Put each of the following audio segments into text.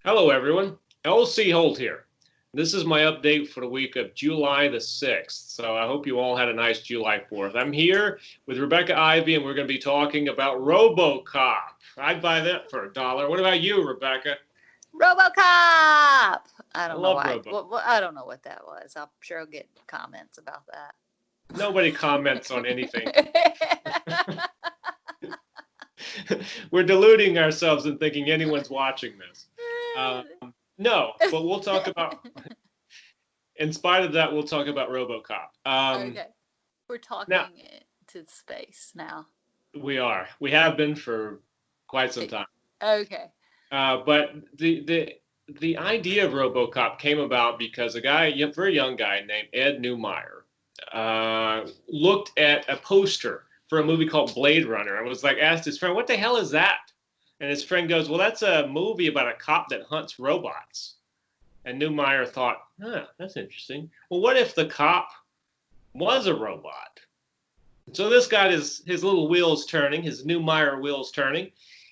Hello, everyone. LC Holt here. This is my update for the week of July the 6th. So I hope you all had a nice July 4th. I'm here with Rebecca Ivey, and we're going to be talking about Robocop. I'd buy that for $1. What about you, Rebecca? Robocop. I I don't know love why. Robo. I don't know what that was. I'm sure I'll get comments about Nobody comments on anything. that. We're deluding ourselves and thinking anyone's watching this. Um, no, but we'll talk about, in spite of that, we'll talk about Robocop. Okay, we're Now, talking to space now. we are. We have been for quite some time. Okay. But the idea of RoboCop came about because a guy, a very young guy named Ed Neumeyer, looked at a poster for a movie called Blade Runner and was like, asked his friend, "What the hell is that?" And his friend goes, "Well, that's a movie about a cop that hunts robots." And Neumeyer thought, "Huh, that's interesting. Well, what if the cop was a robot?" So this got his little wheels turning, his Neumeyer wheels turning,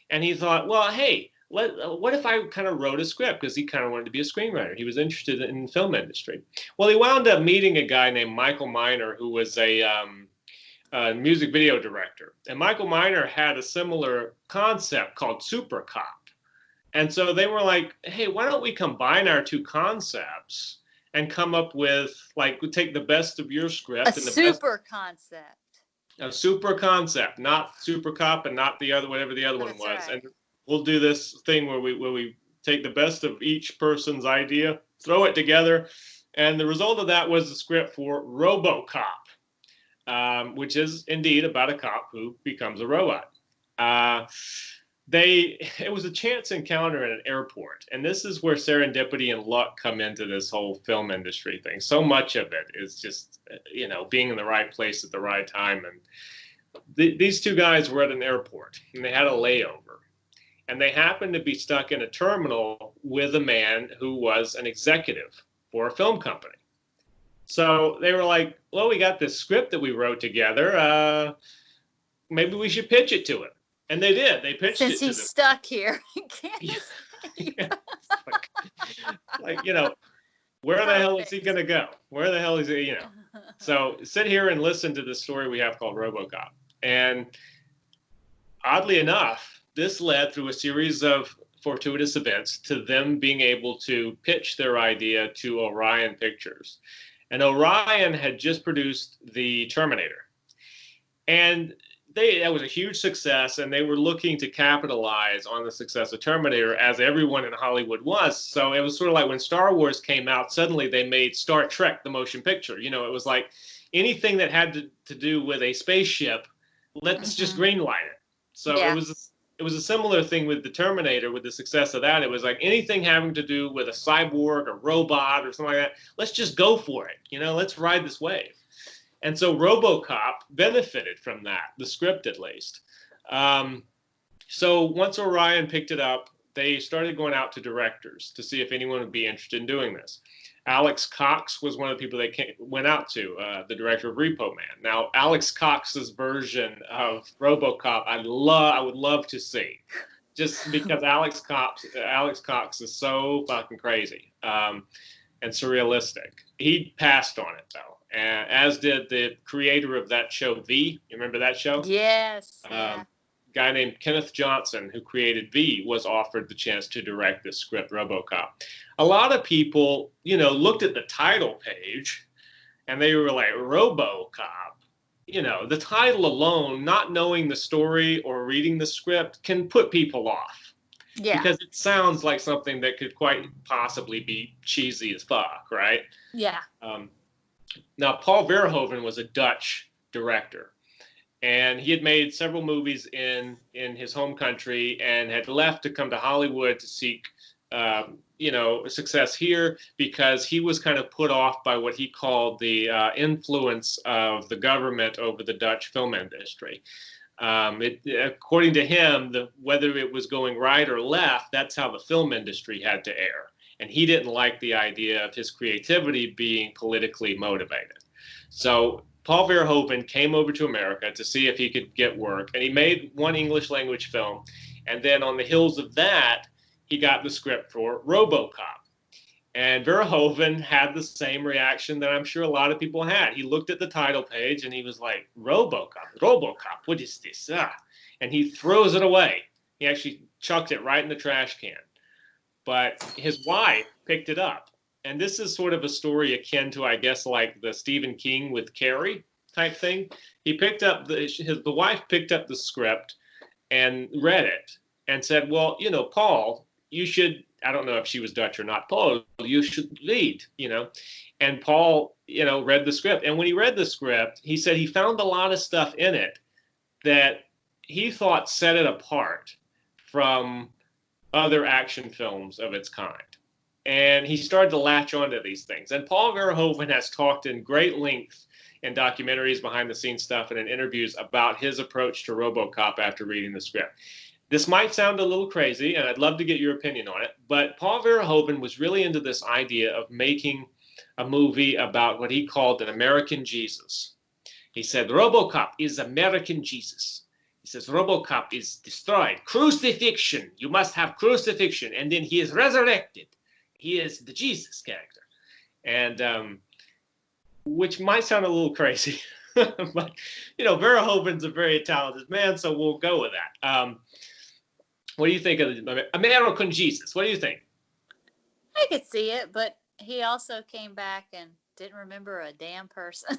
and he thought, well, hey, what if I kind of wrote a script? Because he kind of wanted to be a screenwriter. He was interested in the film industry. Well, he wound up meeting a guy named Michael Miner, who was a music video director. And Michael Miner had a similar concept called Super Cop. And so they were like, hey, why don't we combine our two concepts and come up with, like, we take the best of your script A and the best super concept. a super concept, not Super Cop and not the other whatever the other one That's was. right. And we'll do this thing where we take the best of each person's idea, throw it together, and the result of that was the script for RoboCop, which is indeed about a cop who becomes a robot. Uh, it was a chance encounter at an airport, and this is where serendipity and luck come into this whole film industry thing. So much of it is just being in the right place at the right time. And these two guys were at an airport and they had a layover, and they happened to be stuck in a terminal with a man who was an executive for a film company. So they were like, well, we got this script that we wrote together, maybe we should pitch it to him. And they did. They pitched Since it to he's them. stuck here, can't Yeah. escape. Yeah. like, where the hell is he going to go? Where the hell is he, So sit here and listen to this story we have called RoboCop. And oddly enough, this led through a series of fortuitous events to them being able to pitch their idea to Orion Pictures. And Orion had just produced The Terminator. And that was a huge success, and they were looking to capitalize on the success of Terminator, as everyone in Hollywood was. So it was sort of like when Star Wars came out, suddenly they made Star Trek the motion picture. It was like anything that had to do with a spaceship, let's just greenlight it. So Yeah. it was a similar thing with the Terminator, with the success of that. It was like anything having to do with a cyborg, a robot, or something like that, let's just go for it. Let's ride this wave. And so RoboCop benefited from that, the script at least. So once Orion picked it up, they started going out to directors to see if anyone would be interested in doing this. Alex Cox was one of the people they went out to, the director of Repo Man. Now, Alex Cox's version of RoboCop, I would love to see, just because Alex Cox is so fucking crazy and surrealistic. He passed on it though. As did the creator of that show, V. You remember that show? Yes. Yeah. Guy named Kenneth Johnson, who created V, was offered the chance to direct this script, RoboCop. A lot of people, looked at the title page and they were like, RoboCop. The title alone, not knowing the story or reading the script, can put people off. Yeah. Because it sounds like something that could quite possibly be cheesy as fuck, right? Yeah. Now, Paul Verhoeven was a Dutch director, and he had made several movies in his home country and had left to come to Hollywood to seek, success here, because he was kind of put off by what he called the influence of the government over the Dutch film industry. According to him, whether it was going right or left, that's how the film industry had to air. And he didn't like the idea of his creativity being politically motivated. So Paul Verhoeven came over to America to see if he could get work, and he made one English language film. And then on the heels of that, he got the script for Robocop. And Verhoeven had the same reaction that I'm sure a lot of people had. He looked at the title page and he was like, Robocop, what is this? Ah. And he throws it away. He actually chucked it right in the trash can. But his wife picked it up. And this is sort of a story akin to, I guess, like the Stephen King with Carrie type thing. He picked up the wife picked up the script and read it and said, well, Paul, you should, I don't know if she was Dutch or not, Paul, you should read, And Paul, read the script. And when he read the script, he said he found a lot of stuff in it that he thought set it apart from other action films of its kind. And he started to latch onto these things. And Paul Verhoeven has talked in great length in documentaries, behind the scenes stuff, and in interviews about his approach to Robocop after reading the script. This might sound a little crazy, and I'd love to get your opinion on it, but Paul Verhoeven was really into this idea of making a movie about what he called an American Jesus. He said, Robocop is American Jesus. He says, Robocop is destroyed. Crucifixion. You must have crucifixion. And then he is resurrected. He is the Jesus character. And which might sound a little crazy. But, Verhoeven's a very talented man, so we'll go with that. What do you think of the American Jesus? What do you think? I could see it, but he also came back and didn't remember a damn person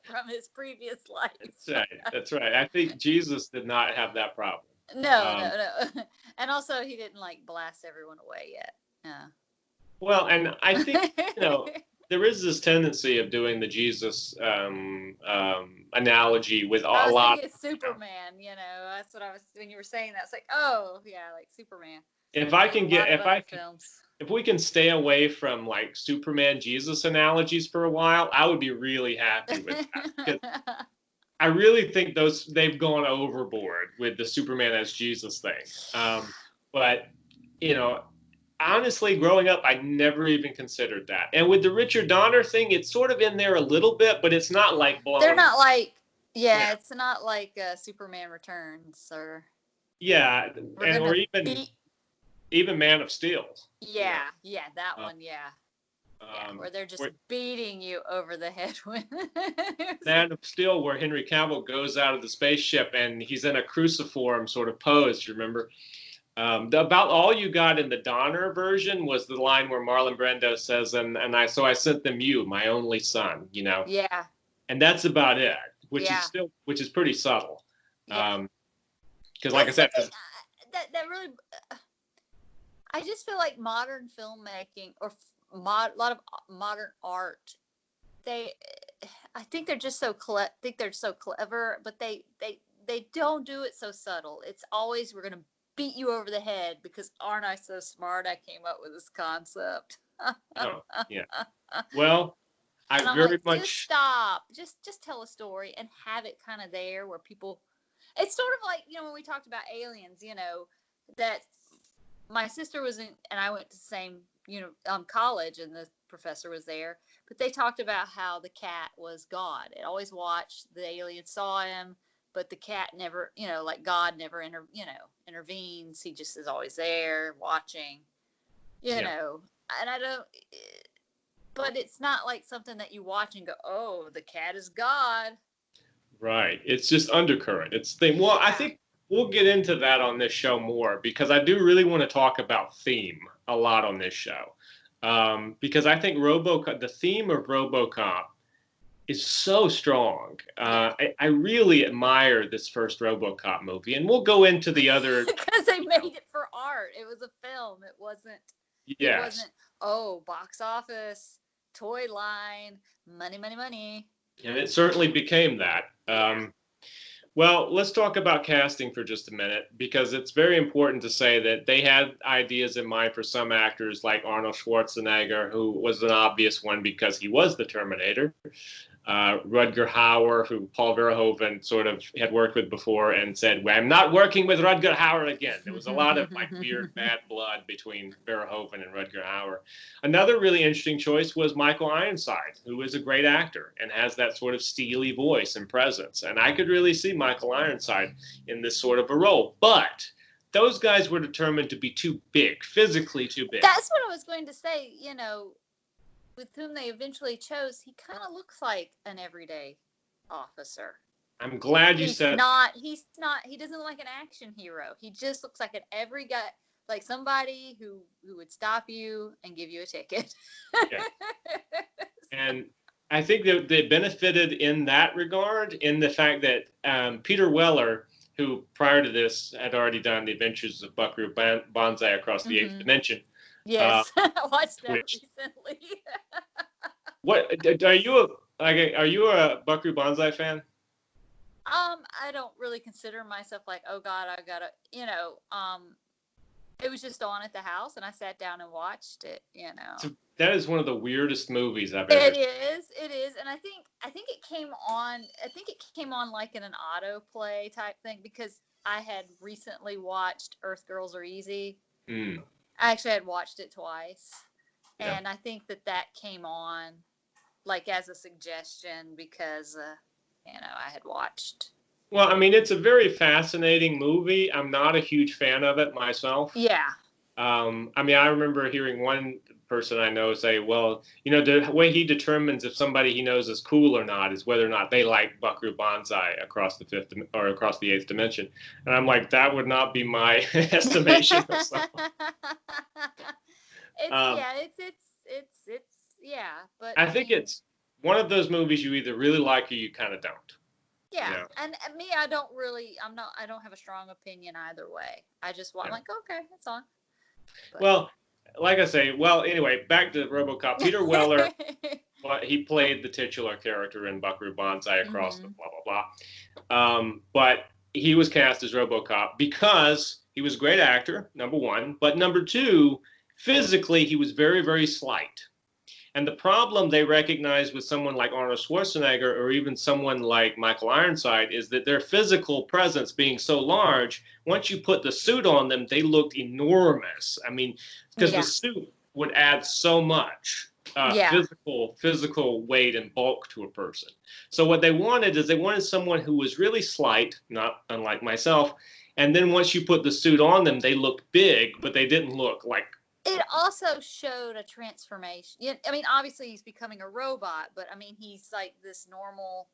from his previous life. That's right. I think Jesus did not have that problem. No. And also, he didn't blast everyone away yet. Well, and I think, there is this tendency of doing the Jesus analogy with a lot. It's Superman, that's what I was, when you were saying that, it's like, oh yeah, like Superman. If we can stay away from Superman Jesus analogies for a while, I would be really happy with that. I really think they've gone overboard with the Superman as Jesus thing. But honestly, growing up, I never even considered that. And with the Richard Donner thing, it's sort of in there a little bit, but it's not blown. They're not it's not like Superman Returns or. Yeah, or even Man of Steel. Yeah, that one, where they're just beating you over the head with. Man of Steel, where Henry Cavill goes out of the spaceship and he's in a cruciform sort of pose, you remember? About all you got in the Donner version was the line where Marlon Brando says, so I sent them you, my only son, Yeah. And that's about it, which is pretty subtle. Yeah. Because like I said, that really, I just feel like modern filmmaking or a lot of modern art, I think they're just so clever, but they don't do it so subtle. It's always, we're going to beat you over the head because aren't I so smart? I came up with this concept. Oh, yeah. Well, I very much just stop. Just tell a story and have it kind of there where people. It's sort of like when we talked about aliens. That my sister was in, and I went to the same college, and the professor was there. But they talked about how the cat was God. It always watched, the alien saw him. But the cat never, God never intervenes. He just is always there watching, and I don't, but it's not like something that you watch and go, oh, the cat is God. Right. It's just undercurrent. It's thing. Well, I think we'll get into that on this show more because I do really want to talk about theme a lot on this show. Because I think the theme of Robocop is so strong. I really admire this first Robocop movie, and we'll go into the other. Because they made it for art. It was a film. It wasn't. Yes. It wasn't. Box office, toy line, money. And it certainly became that. Well, let's talk about casting for just a minute, because it's very important to say that they had ideas in mind for some actors like Arnold Schwarzenegger, who was an obvious one because he was the Terminator. Rutger Hauer, who Paul Verhoeven sort of had worked with before and said, well, I'm not working with Rutger Hauer again. There was a lot of weird bad blood between Verhoeven and Rutger Hauer. Another really interesting choice was Michael Ironside, who is a great actor and has that sort of steely voice and presence. And I could really see Michael Ironside in this sort of a role. But those guys were determined to be too big, physically too big. That's what I was going to say. With whom they eventually chose, he kind of looks like an everyday officer. I'm glad you said. He's not. He doesn't look like an action hero. He just looks like an every guy, like somebody who would stop you and give you a ticket. Yeah. And I think that they benefited in that regard, in the fact that Peter Weller, who prior to this had already done The Adventures of Buckaroo Banzai Across the Eighth Dimension. Yes, I watched that recently. What are you a Buckaroo Banzai fan? I don't really consider myself like, oh God, I gotta, it was just on at the house and I sat down and watched it, So that is one of the weirdest movies I've ever seen. It is. And I think it came on like in an autoplay type thing because I had recently watched Earth Girls Are Easy. I actually had watched it twice. Yeah. And I think that came on like as a suggestion because, I had watched. Well, I mean, it's a very fascinating movie. I'm not a huge fan of it myself. Yeah. I mean, I remember hearing one person I know say, well, the way he determines if somebody he knows is cool or not is whether or not they like Buckaroo Banzai across the eighth dimension. And I'm like, that would not be my estimation of someone. But I think it's one of those movies you either really like or you kind of don't. Yeah. And me, I don't have a strong opinion either way. I just I'm like, okay, it's on. But. Well, like I say, anyway, back to Robocop. Peter Weller, he played the titular character in Buckaroo Banzai Across the blah, blah, blah. But he was cast as Robocop because he was a great actor, number one. But number two, physically, he was very, very slight. And the problem they recognized with someone like Arnold Schwarzenegger or even someone like Michael Ironside is that their physical presence being so large, once you put the suit on them, they looked enormous. I mean, because the suit would add so much physical weight and bulk to a person. So what they wanted is they wanted someone who was really slight, not unlike myself. And then once you put the suit on them, they looked big, but they didn't look like. It also showed a transformation. I mean, obviously he's becoming a robot, but I mean, he's like this normal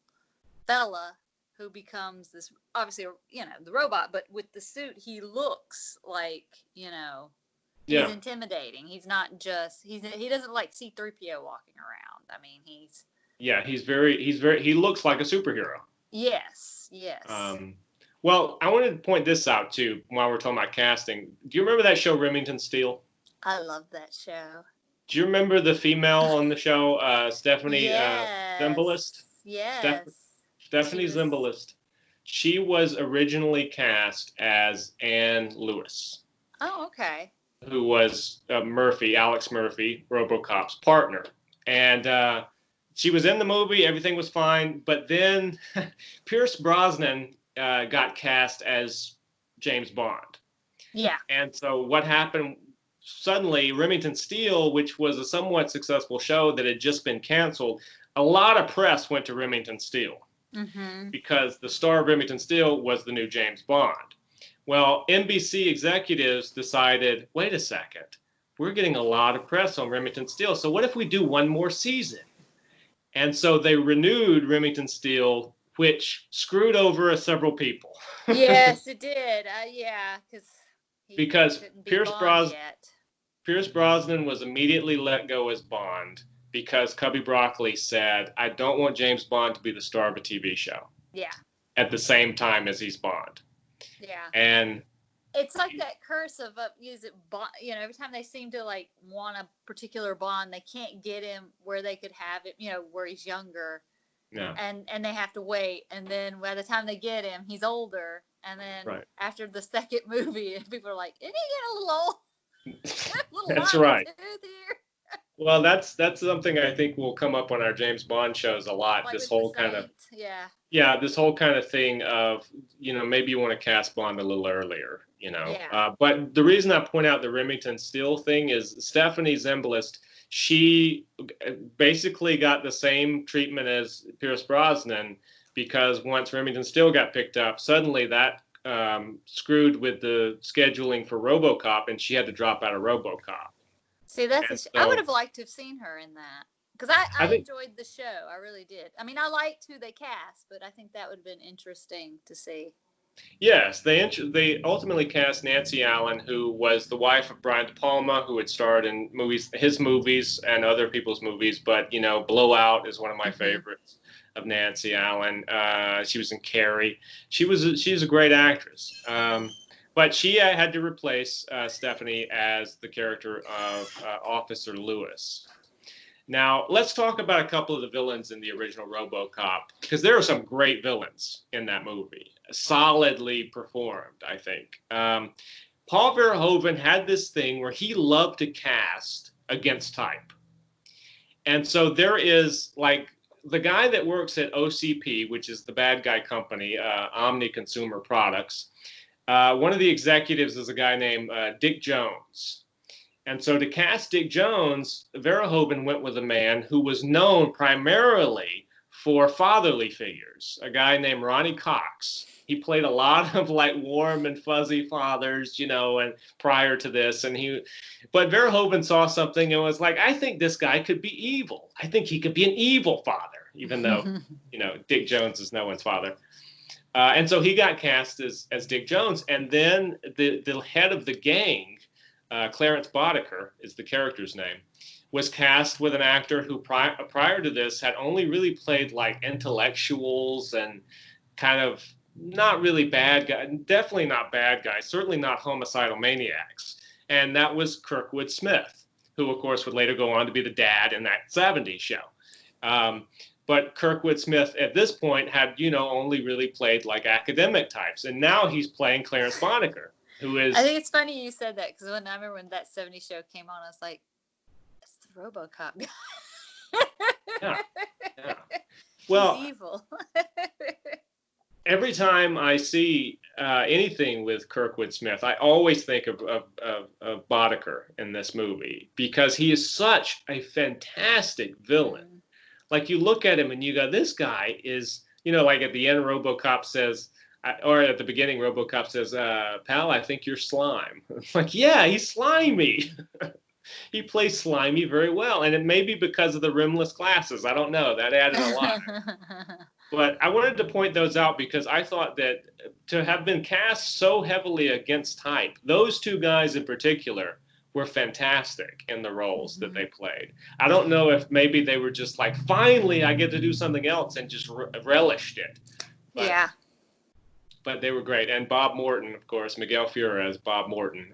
fella who becomes this, obviously, the robot, but with the suit, he looks like, he's intimidating. He's not just, he doesn't like C-3PO walking around. I mean, he looks like a superhero. Yes. Well, I wanted to point this out too, while we're talking about casting. Do you remember that show, Remington Steele? I love that show. Do you remember the female on the show, Stephanie Zimbalist? Yes. Stephanie Zimbalist. She was originally cast as Anne Lewis. Oh, okay. Who was Alex Murphy, Robocop's partner. And she was in the movie, everything was fine, but then Pierce Brosnan got cast as James Bond. Yeah. And so what happened, suddenly Remington Steele, which was a somewhat successful show that had just been canceled, a lot of press went to Remington Steele because the star of Remington Steele was the new James Bond. Well, NBC executives decided, wait a second, we're getting a lot of press on Remington Steele, so what if we do one more season? And so they renewed Remington Steele, which screwed over several people. Yes, it did. Because Pierce Brosnan was immediately let go as Bond because Cubby Broccoli said, I don't want James Bond to be the star of a TV show. Yeah. At the same time as he's Bond. Yeah. And it's like that curse of Bond, every time they seem to like want a particular Bond, they can't get him where they could have it, where he's younger. Yeah. And they have to wait. And then by the time they get him, he's older. And then after the second movie, people are like, isn't he getting a little old? That's right. Well, that's something I think will come up on our James Bond shows a lot. Like this whole kind of this whole kind of thing of maybe you want to cast Bond a little earlier, but the reason I point out the Remington Steele thing is Stephanie Zimbalist. She basically got the same treatment as Pierce Brosnan because once Remington Steele got picked up, suddenly that screwed with the scheduling for RoboCop, and she had to drop out of RoboCop. See, And I would so have liked to have seen her in that because I I think, enjoyed the show. I really did. I mean, I liked who they cast, but I think that would have been interesting to see. yes, they ultimately cast Nancy Allen, who was the wife of Brian De Palma, who had starred in his movies and other people's movies. But Blowout is one of my Hmm. favorites of Nancy Allen. She was in Carrie. She's a great actress. But she had to replace Stephanie as the character of Officer Lewis. Now, let's talk about a couple of the villains in the original RoboCop, because there are some great villains in that movie, solidly performed, I think. Paul Verhoeven had this thing where he loved to cast against type. And so there is like the guy that works at OCP, which is the bad guy company, Omni Consumer Products. One of the executives is a guy named Dick Jones. And so to cast Dick Jones, Verhoeven went with a man who was known primarily for fatherly figures, a guy named Ronnie Cox. He played a lot of like warm and fuzzy fathers, and prior to this, but Verhoeven saw something and was like, I think this guy could be evil. I think he could be an evil father, even though, Dick Jones is no one's father. And so he got cast as Dick Jones, and then the head of the gang, Clarence Boddicker is the character's name, was cast with an actor who prior to this had only really played like intellectuals and kind of not really bad guys, definitely not bad guys, certainly not homicidal maniacs. And that was Kurtwood Smith, who of course would later go on to be the dad in that '70s show. But Kurtwood Smith at this point had, only really played like academic types. And now he's playing Clarence Boddicker, who is. I think it's funny you said that because I remember when that '70s show came on, I was like, "It's the RoboCop guy." Yeah, yeah. Well, he's evil. every time I see anything with Kurtwood Smith, I always think of Boddicker in this movie because he is such a fantastic villain. Like you look at him and you go, this guy is, like at the end, RoboCop says, or at the beginning, RoboCop says, pal, I think you're slime. It's like, yeah, he's slimy. He plays slimy very well. And it may be because of the rimless glasses. I don't know. That added a lot. But I wanted to point those out because I thought that to have been cast so heavily against type, those two guys in particular were fantastic in the roles that they played. I don't know if maybe they were just like, finally, I get to do something else and just relished it. But, yeah. But they were great. And Bob Morton, of course, Miguel Ferrer as Bob Morton.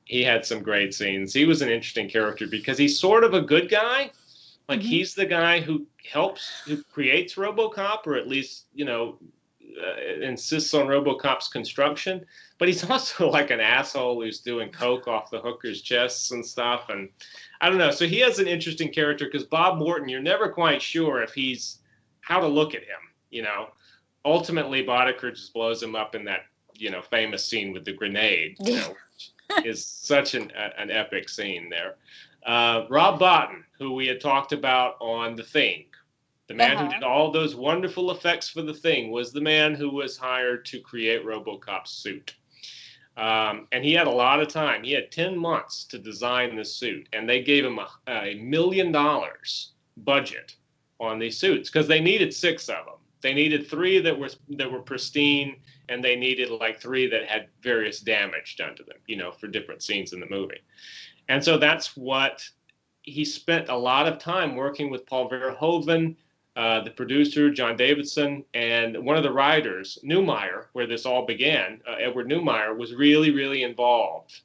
He had some great scenes. He was an interesting character because he's sort of a good guy. Like he's the guy who creates RoboCop, or at least, insists on RoboCop's construction. But he's also like an asshole who's doing coke off the hookers' chests and stuff. And I don't know. So he has an interesting character because Bob Morton, you're never quite sure if how to look at him, Ultimately, Boddicker just blows him up in that, famous scene with the grenade, which is such an epic scene there. Rob Bottin, who we had talked about on The Thing, the man who did all those wonderful effects for The Thing, was the man who was hired to create RoboCop's suit. And he had a lot of time. He had 10 months to design this suit, and they gave him a $1 million budget on these suits because they needed 6 of them. They needed 3 that were pristine, and they needed like 3 that had various damage done to them, for different scenes in the movie. And so that's what he spent a lot of time working with Paul Verhoeven, the producer, John Davidson, and one of the writers, Neumeier, where this all began. Edward Neumeier was really, really involved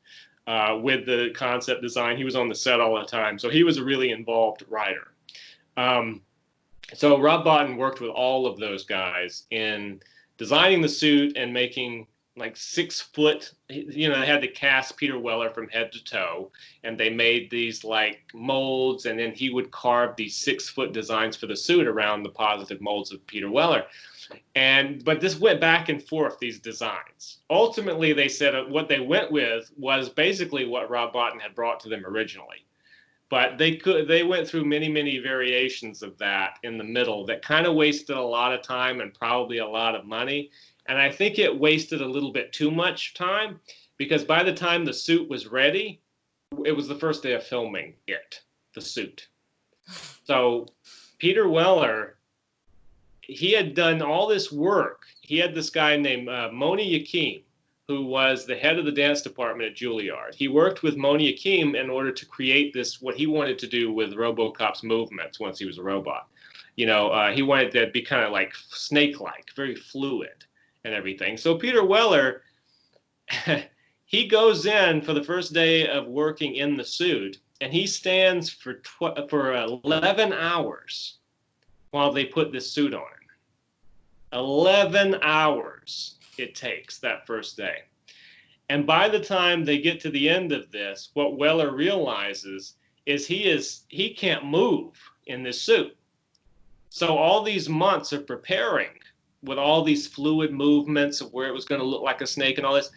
with the concept design. He was on the set all the time. So he was a really involved writer. So Rob Bottin worked with all of those guys in designing the suit and making like 6 foot, they had to cast Peter Weller from head to toe, and they made these like molds, and then he would carve these 6 foot designs for the suit around the positive molds of Peter Weller. But this went back and forth, these designs. Ultimately, they said what they went with was basically what Rob Bottin had brought to them originally. But they went through many, many variations of that in the middle that kind of wasted a lot of time and probably a lot of money. And I think it wasted a little bit too much time because by the time the suit was ready, it was the first day of filming the suit. So Peter Weller, he had done all this work. He had this guy named Moni Yakim, who was the head of the dance department at Juilliard. He worked with Moni Yakim in order to create this, what he wanted to do with Robocop's movements once he was a robot. He wanted to be kind of like snake-like, very fluid and everything. So Peter Weller, he goes in for the first day of working in the suit, and he stands for 11 hours while they put this suit on him. 11 hours it takes that first day. And by the time they get to the end of this, what Weller realizes is he can't move in this suit. So all these months of preparing with all these fluid movements of where it was going to look like a snake and all this,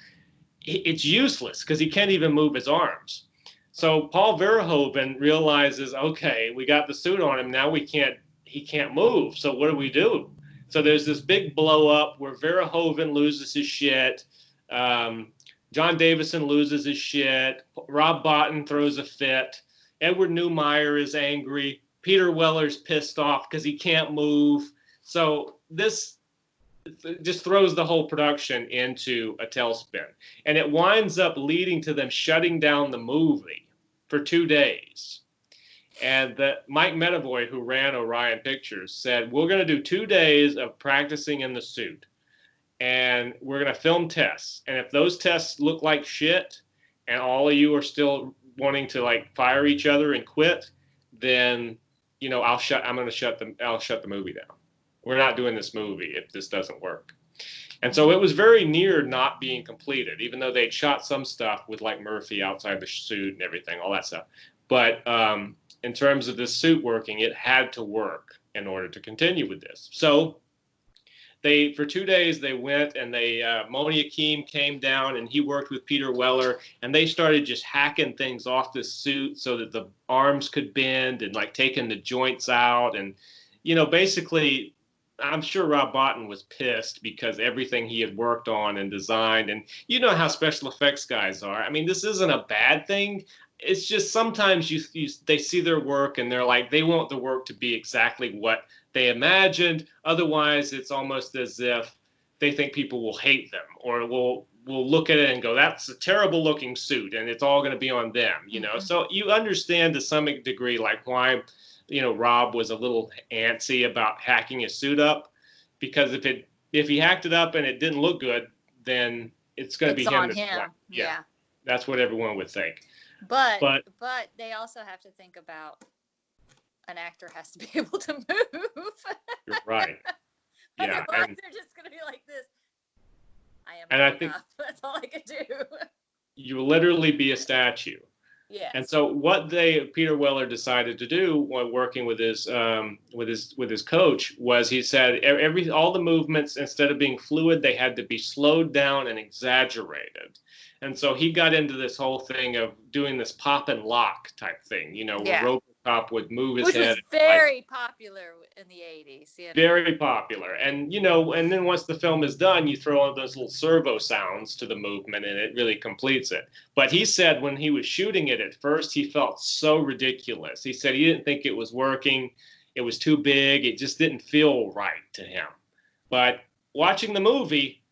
it's useless because he can't even move his arms. So Paul Verhoeven realizes, okay, we got the suit on him. Now he can't move. So what do we do? So there's this big blow up where Verhoeven loses his shit. John Davison loses his shit. Rob Bottin throws a fit. Edward Neumeier is angry. Peter Weller's pissed off because he can't move. So this just throws the whole production into a tailspin. And it winds up leading to them shutting down the movie for 2 days. And Mike Medavoy, who ran Orion Pictures, said, we're going to do 2 days of practicing in the suit. And we're going to film tests. And if those tests look like shit and all of you are still wanting to like fire each other and quit, then, I'll shut the movie down. We're not doing this movie if this doesn't work. And so it was very near not being completed, even though they'd shot some stuff with like Murphy outside the suit and everything, all that stuff. But in terms of this suit working, it had to work in order to continue with this. So for 2 days, they went and Moni Yakim came down and he worked with Peter Weller and they started just hacking things off the suit so that the arms could bend and like taking the joints out. And, basically, I'm sure Rob Bottin was pissed because everything he had worked on and designed, and you know how special effects guys are. I mean, this isn't a bad thing. It's just sometimes they see their work and they're like, they want the work to be exactly what they imagined. Otherwise, it's almost as if they think people will hate them or will look at it and go, that's a terrible looking suit and it's all going to be on them, Mm-hmm. So you understand to some degree like why, Rob was a little antsy about hacking his suit up, because if he hacked it up and it didn't look good, then it's going to be him. On him. Yeah. That's what everyone would think. But they also have to think about an actor has to be able to move. You're right. Yeah. Otherwise, they're just going to be like this. I think that's all I can do. You will literally be a statue. Yes. And so what Peter Weller decided to do while working with his coach was he said all the movements, instead of being fluid, they had to be slowed down and exaggerated. And so he got into this whole thing of doing this pop and lock type thing, where Robocop would move his head. Which was very popular in the 80s. Very popular. And, and then once the film is done, you throw on those little servo sounds to the movement and it really completes it. But he said when he was shooting it at first, he felt so ridiculous. He said he didn't think it was working. It was too big. It just didn't feel right to him. But watching the movie,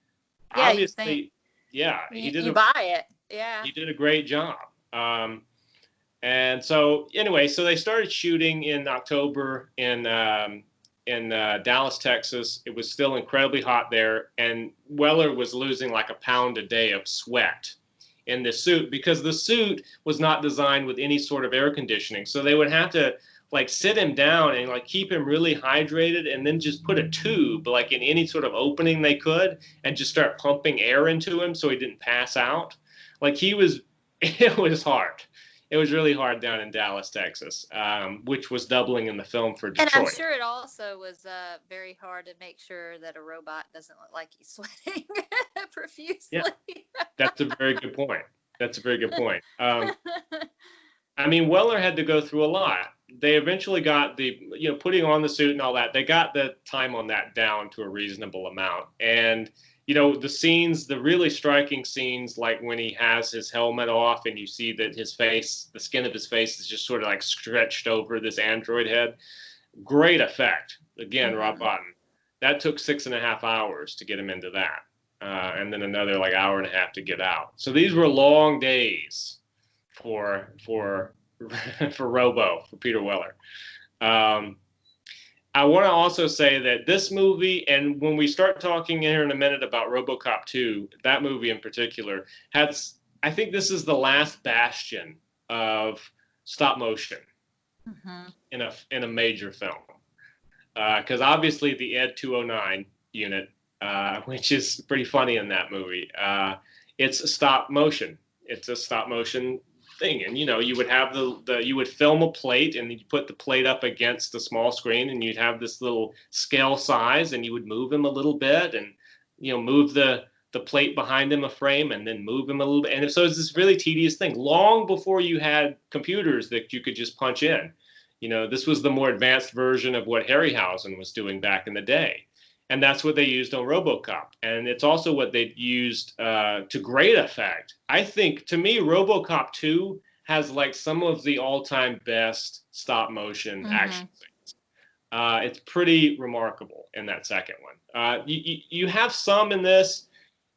obviously... Yeah, you buy it. Yeah, he did a great job. And so anyway, so they started shooting in October in Dallas, Texas. It was still incredibly hot there, and Weller was losing like a pound a day of sweat in the suit because the suit was not designed with any sort of air conditioning. So they would have to like sit him down and like keep him really hydrated and then just put a tube like in any sort of opening they could and just start pumping air into him so he didn't pass out. Like it was hard. It was really hard down in Dallas, Texas, which was doubling in the film for Detroit. And I'm sure it also was very hard to make sure that a robot doesn't look like he's sweating profusely. Yeah, that's a very good point. I mean, Weller had to go through a lot. They eventually got putting on the suit and all that. They got the time on that down to a reasonable amount. And, the scenes, the really striking scenes, like when he has his helmet off and you see that his face, the skin of his face is just sort of like stretched over this android head. Great effect. Again, Rob Bottin. That took 6.5 hours to get him into that. And then another like hour and a half to get out. So these were long days for for Peter Weller. I want to also say that this movie, and when we start talking here in a minute about Robocop 2, that movie in particular, I think this is the last bastion of stop motion in a major film. Because obviously the Ed 209 unit, which is pretty funny in that movie, it's a stop motion. It's a stop motion thing, and you would have you would film a plate and you put the plate up against the small screen and you'd have this little scale size and you would move him a little bit and move the plate behind him a frame and then move him a little bit, and so it's this really tedious thing long before you had computers that you could just punch in. This was the more advanced version of what Harryhausen was doing back in the day, and that's what they used on Robocop. And it's also what they used to great effect. I think, to me, Robocop 2 has like some of the all-time best stop-motion action scenes. It's pretty remarkable in that second one. You have some in this,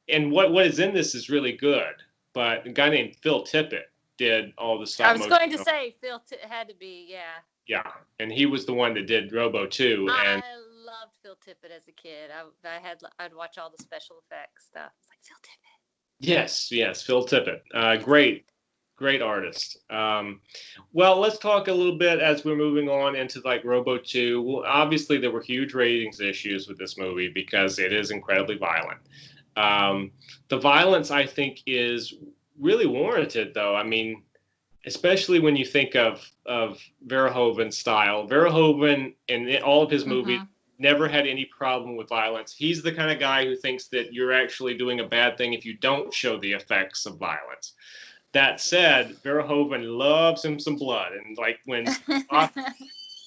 and what is in this is really good. But a guy named Phil Tippett did all the stop-motion. I was going to say Phil had to be, yeah. Yeah, and he was the one that did Robo 2. And I loved Phil Tippett as a kid. I'd watch all the special effects stuff. It's like Phil Tippett. Yes, Phil Tippett. Great artist. Well, let's talk a little bit as we're moving on into like Robo 2. Well, obviously, there were huge ratings issues with this movie because it is incredibly violent. The violence, I think, is really warranted, though. I mean, especially when you think of Verhoeven's style. Verhoeven, in all of his movies, never had any problem with violence. He's the kind of guy who thinks that you're actually doing a bad thing if you don't show the effects of violence. That said, Verhoeven loves him some blood. And like when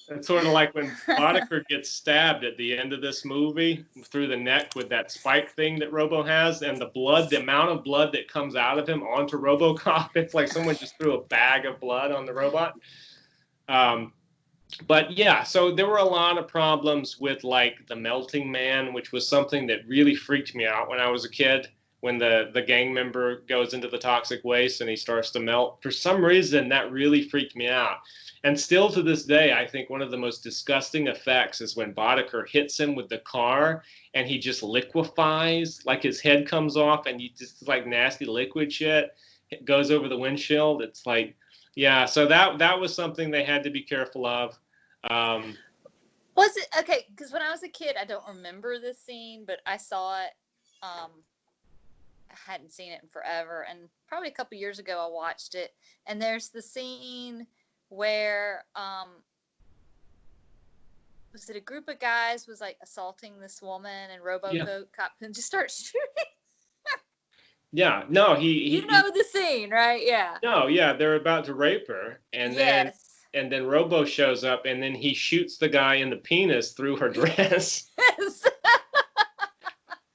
it's sort of like when Boddicker gets stabbed at the end of this movie through the neck with that spike thing that Robo has, and the amount of blood that comes out of him onto Robocop, it's like someone just threw a bag of blood on the robot. But yeah, so there were a lot of problems with like the melting man, which was something that really freaked me out when I was a kid. When the gang member goes into the toxic waste and he starts to melt, for some reason that really freaked me out. And still to this day, I think one of the most disgusting effects is when Boddicker hits him with the car and he just liquefies, like his head comes off and you just like nasty liquid shit. It goes over the windshield. It's like, yeah, so that was something they had to be careful of. Was it okay? Because when I was a kid, I don't remember this scene, but I saw it. I hadn't seen it in forever, and probably a couple years ago I watched it. And there's the scene where was it a group of guys was like assaulting this woman, and Robocop and just starts shooting. Yeah, no, you know the scene, right? Yeah. No, yeah, they're about to rape her, and then Robo shows up, and then he shoots the guy in the penis through her dress. Yes.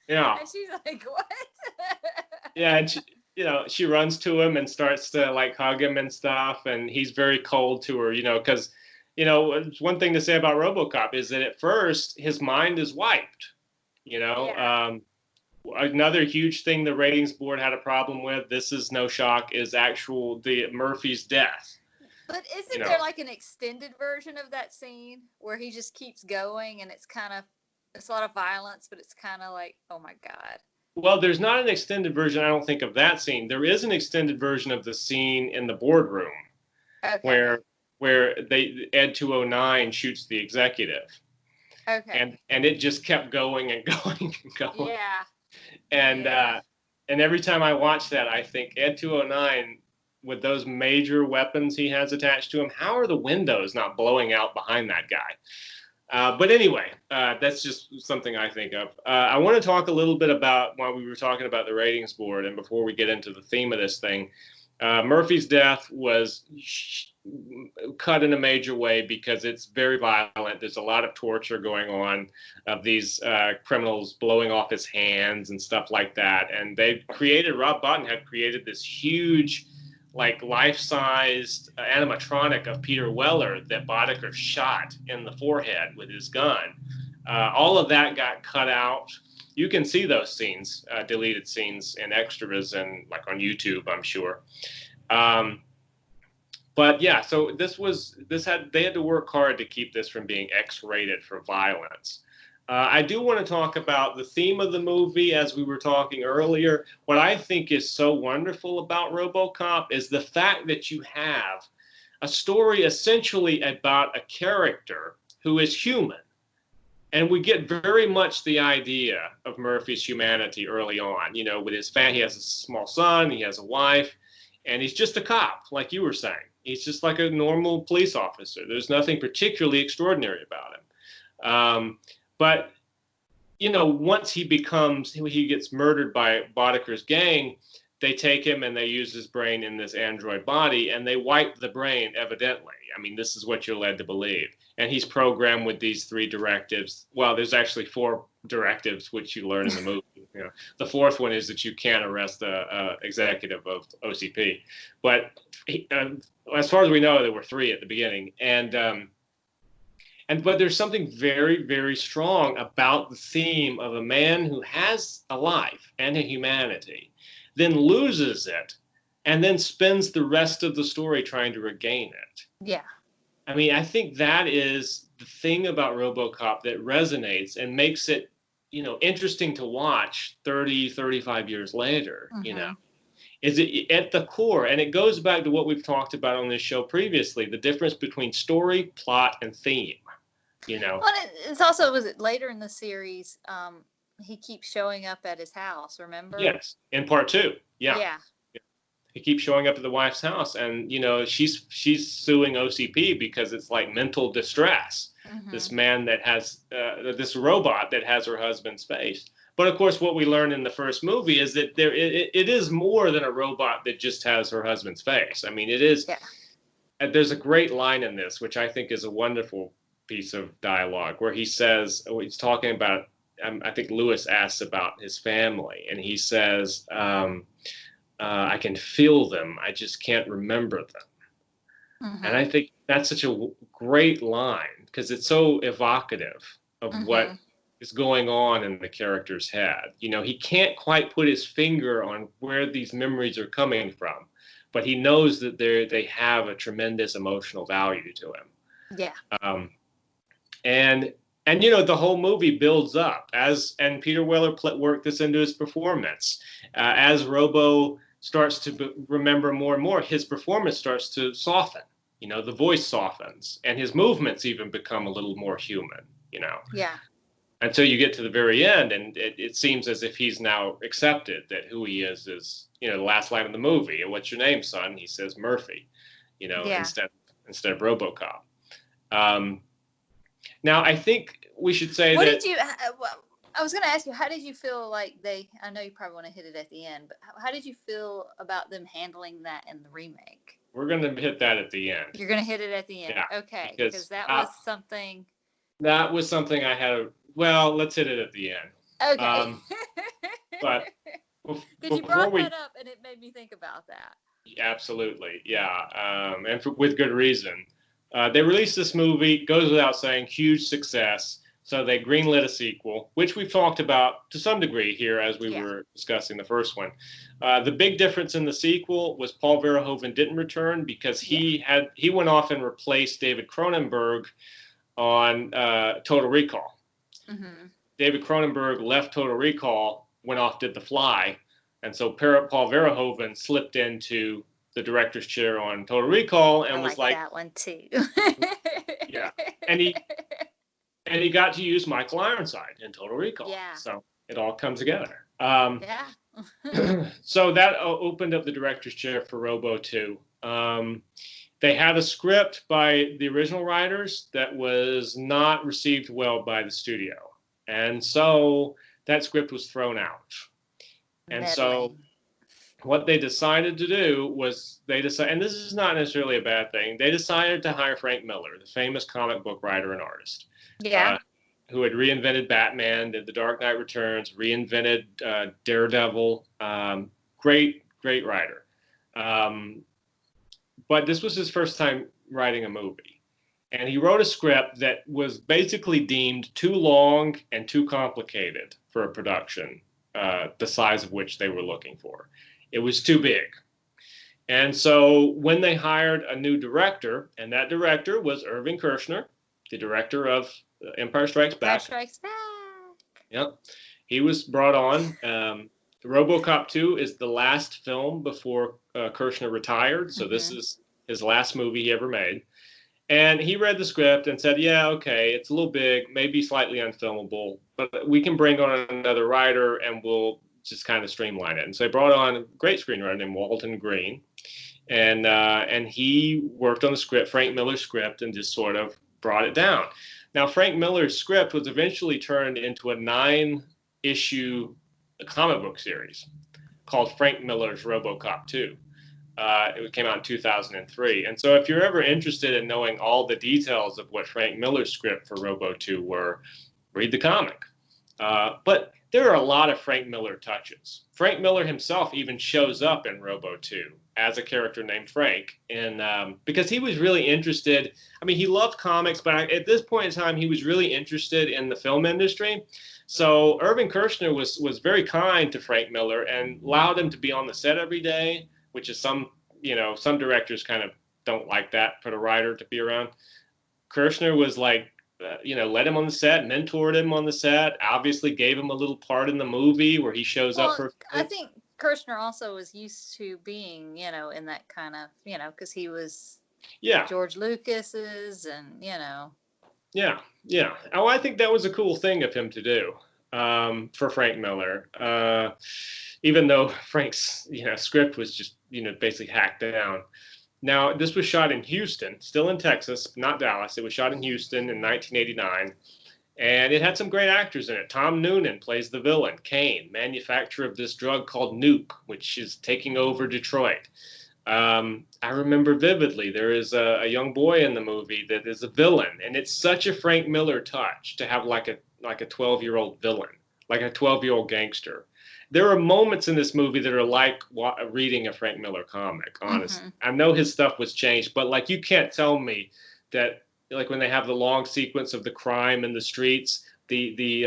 Yeah. And she's like, "What?" Yeah, and she runs to him and starts to like hug him and stuff, and he's very cold to her, because one thing to say about Robocop is that at first his mind is wiped. Another huge thing the ratings board had a problem with, this is no shock, is the Murphy's death. But isn't there like an extended version of that scene where he just keeps going and it's a lot of violence, but it's kind of like, oh my God. Well, there's not an extended version, I don't think, of that scene. There is an extended version of the scene in the boardroom where Ed 209 shoots the executive. Okay. And it just kept going and going and going. Yeah. And every time I watch that, I think Ed 209, with those major weapons he has attached to him, how are the windows not blowing out behind that guy? But anyway, that's just something I think of. I want to talk a little bit about, while we were talking about the ratings board, and before we get into the theme of this thing, Murphy's death was cut in a major way because it's very violent. There's a lot of torture going on of these criminals blowing off his hands and stuff like that. And Rob Bottin had created this huge, like, life-sized animatronic of Peter Weller that Boddicker shot in the forehead with his gun. All of that got cut out. You can see those scenes, deleted scenes and extras, and like on YouTube, I'm sure. But yeah, so they had to work hard to keep this from being X-rated for violence. I do want to talk about the theme of the movie, as we were talking earlier. What I think is so wonderful about RoboCop is the fact that you have a story essentially about a character who is human. And we get very much the idea of Murphy's humanity early on. You know, with his family, he has a small son, he has a wife, and he's just a cop, like you were saying. He's just like a normal police officer. There's nothing particularly extraordinary about him. But, you know, once he gets murdered by Boddicker's gang, they take him and they use his brain in this android body, and they wipe the brain, evidently. I mean, this is what you're led to believe. And he's programmed with these 3 directives. Well, there's actually 4 directives, which you learn in the movie. You know, the 4th one is that you can't arrest the executive of OCP. But as far as we know, there were 3 at the beginning. But there's something very, very strong about the theme of a man who has a life and a humanity, then loses it, and then spends the rest of the story trying to regain it. Yeah. I mean, I think that is the thing about RoboCop that resonates and makes it, you know, interesting to watch 30, 35 years later, you know. Is it at the core, and it goes back to what we've talked about on this show previously, the difference between story, plot, and theme, you know. Well, it's also, was it later in the series, he keeps showing up at his house, remember? Yes, in part 2, yeah. Yeah. He keeps showing up at the wife's house, and you know she's suing OCP because it's like mental distress. This man that has this robot that has her husband's face. But of course, what we learn in the first movie is that it is more than a robot that just has her husband's face. I mean, it is. Yeah. There's a great line in this, which I think is a wonderful piece of dialogue, where he says, he's talking about. I think Lewis asks about his family, and he says. I can feel them. I just can't remember them. And I think that's such a great line because it's so evocative of what is going on in the character's head. You know, he can't quite put his finger on where these memories are coming from, but he knows that they have a tremendous emotional value to him. Yeah. And you know, the whole movie builds up and Peter Weller worked this into his performance. As Robo starts to remember more and more, his performance starts to soften. You know, the voice softens, and his movements even become a little more human, you know. Yeah. Until you get to the very end, and it seems as if he's now accepted that who he is, you know, the last line of the movie. What's your name, son? He says Murphy, you know, instead of RoboCop. Now, I think we should say what that... did you... I was going to ask you, how did you feel like I know you probably want to hit it at the end, but how did you feel about them handling that in the remake? We're going to hit that at the end. You're going to hit it at the end? Yeah. Okay, because that was something... That was something I had well, let's hit it at the end. Okay. But... Because you brought that up, and it made me think about that. Absolutely, yeah. And with good reason. They released this movie, goes without saying, huge success. So they greenlit a sequel, which we've talked about to some degree here as we were discussing the first one. The big difference in the sequel was Paul Verhoeven didn't return because he went off and replaced David Cronenberg on Total Recall. David Cronenberg left Total Recall, went off, did The Fly, and so Paul Verhoeven slipped into the director's chair on Total Recall and was like that one too. Yeah, and he got to use Michael Ironside in Total Recall. Yeah. So it all comes together. Yeah. So that opened up the director's chair for Robo 2. They had a script by the original writers that was not received well by the studio. And so that script was thrown out. And so what they decided to do was and this is not necessarily a bad thing, they decided to hire Frank Miller, the famous comic book writer and artist, Yeah. who had reinvented Batman, did The Dark Knight Returns, reinvented Daredevil. Great writer. Um, but this was his first time writing a movie. And he wrote a script that was basically deemed too long and too complicated for a production, the size of which they were looking for. It was too big. And so when they hired a new director, and that director was Irving Kershner, the director of Empire Strikes Back. Empire Strikes Back. Yep. He was brought on. Robocop 2 is the last film before Kershner retired. So this is his last movie he ever made. And he read the script and said, yeah, okay, it's a little big, maybe slightly unfilmable, but we can bring on another writer and we'll just kind of streamline it. And so they brought on a great screenwriter named Walton Green. And he worked on the script, Frank Miller's script, and just sort of brought it down. Now, Frank Miller's script was eventually turned into a 9-issue comic book series called Frank Miller's Robocop 2. It came out in 2003. And so if you're ever interested in knowing all the details of what Frank Miller's script for Robo 2 were, read the comic. But there are a lot of Frank Miller touches. Frank Miller himself even shows up in Robo 2 as a character named Frank, and because he was really interested. I mean, he loved comics, but at this point in time, he was really interested in the film industry. So Irving Kershner was very kind to Frank Miller and allowed him to be on the set every day, which is some directors kind of don't like that for the writer to be around. Kershner was like, let him on the set, mentored him on the set, obviously gave him a little part in the movie where he shows up for. I think Kershner also was used to being, in that kind of, because he was George Lucas's and, Yeah. Oh, I think that was a cool thing of him to do for Frank Miller. Even though Frank's, script was just, basically hacked down. Now, this was shot in Houston, still in Texas, not Dallas. It was shot in Houston in 1989. And it had some great actors in it. Tom Noonan plays the villain, Kane, manufacturer of this drug called Nuke, which is taking over Detroit. I remember vividly, there is a young boy in the movie that is a villain. And it's such a Frank Miller touch to have like a 12-year-old villain, like a 12-year-old gangster. There are moments in this movie that are like reading a Frank Miller comic, honestly. I know his stuff was changed, but like you can't tell me that like when they have the long sequence of the crime in the streets, the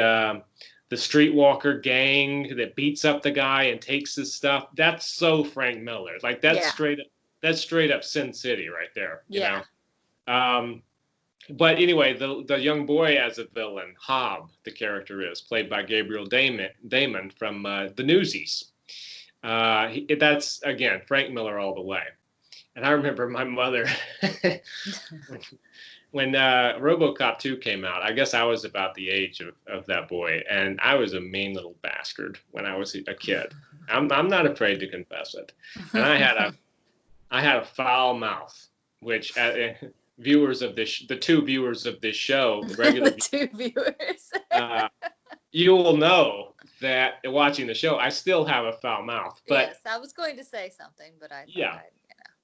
streetwalker gang that beats up the guy and takes his stuff, that's so Frank Miller. Like that's straight up Sin City right there, you know. But anyway, the young boy as a villain, Hob, the character is played by Gabriel Damon from the Newsies. That's again Frank Miller all the way. And I remember my mother when Robocop 2 came out. I guess I was about the age of that boy, and I was a mean little bastard when I was a kid. I'm not afraid to confess it. And I had a foul mouth, which. Viewers of the two viewers of this show, regular the two viewers, you will know that watching the show, I still have a foul mouth. But yes, I was going to say something, but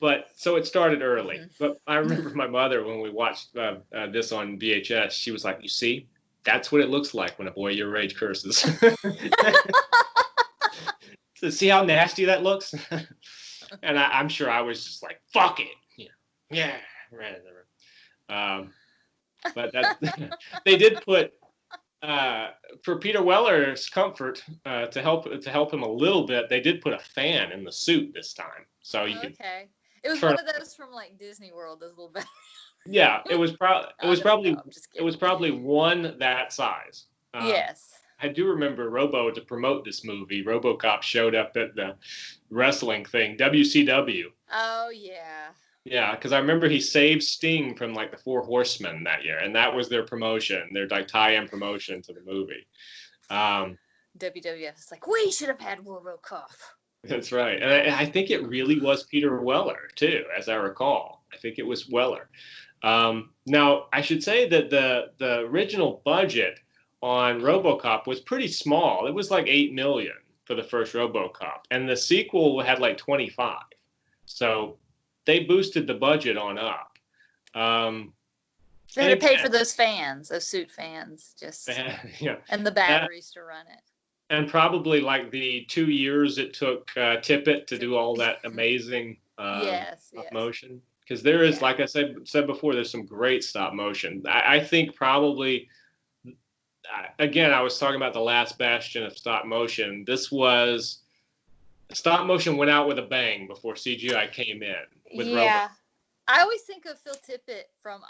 But so it started early. But I remember my mother when we watched this on VHS, she was like, "You see, that's what it looks like when a boy your age curses." So see how nasty that looks? And I'm sure I was just like, "Fuck it," yeah. But that they did put for Peter Weller's comfort to help him a little bit. They did put a fan in the suit this time, so you could. Okay, it was one of those from like Disney World. Those little bit. Yeah, it was probably one that size. Yes. I do remember Robo to promote this movie. RoboCop showed up at the wrestling thing, WCW. Oh yeah. Yeah, because I remember he saved Sting from like the Four Horsemen that year, and that was their promotion, their like tie-in promotion to the movie. WWF is like, we should have had Robocop. That's right, and I think it really was Peter Weller too, as I recall. I think it was Weller. Now I should say that the original budget on RoboCop was pretty small. It was like $8 million. for the first RoboCop, and the sequel had like 25. So they boosted the budget on up. They had to pay for those fans, those suit fans, yeah, and the batteries to run it. And probably like the 2 years it took Tippett to do all that amazing stop motion. Because there is, like I said before, there's some great stop motion. I think probably, again, I was talking about the last bastion of stop motion. Stop motion went out with a bang before CGI came in. I always think of Phil Tippett from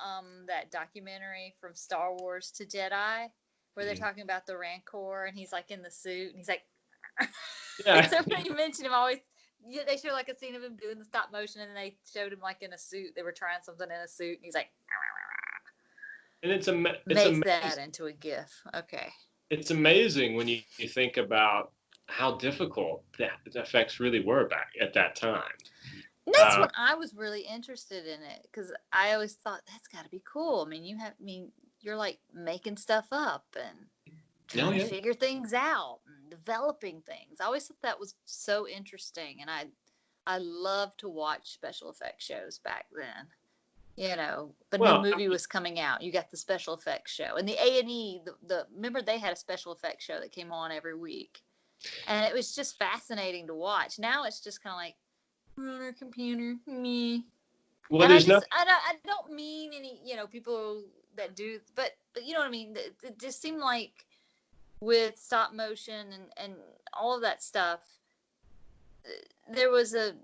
that documentary from Star Wars to Jedi, where they're talking about the Rancor, and he's like in the suit, and he's like, so when you mention him, they show like a scene of him doing the stop motion, and then they showed him like in a suit. They were trying something in a suit, and he's like, and it's that into a GIF. Okay. It's amazing when you think about how difficult that effects really were back at that time. And that's when I was really interested in it, because I always thought that's got to be cool. I mean, you're like making stuff up and trying to figure things out and developing things. I always thought that was so interesting, and I love to watch special effects shows back then. You know, the new movie was coming out. You got the special effects show, and the A&E. Remember they had a special effects show that came on every week, and it was just fascinating to watch. Now it's just kind of like, on our computer, me. Well, and I don't mean any, people that do, but you know what I mean. It just seemed like with stop motion and all of that stuff, there was I'm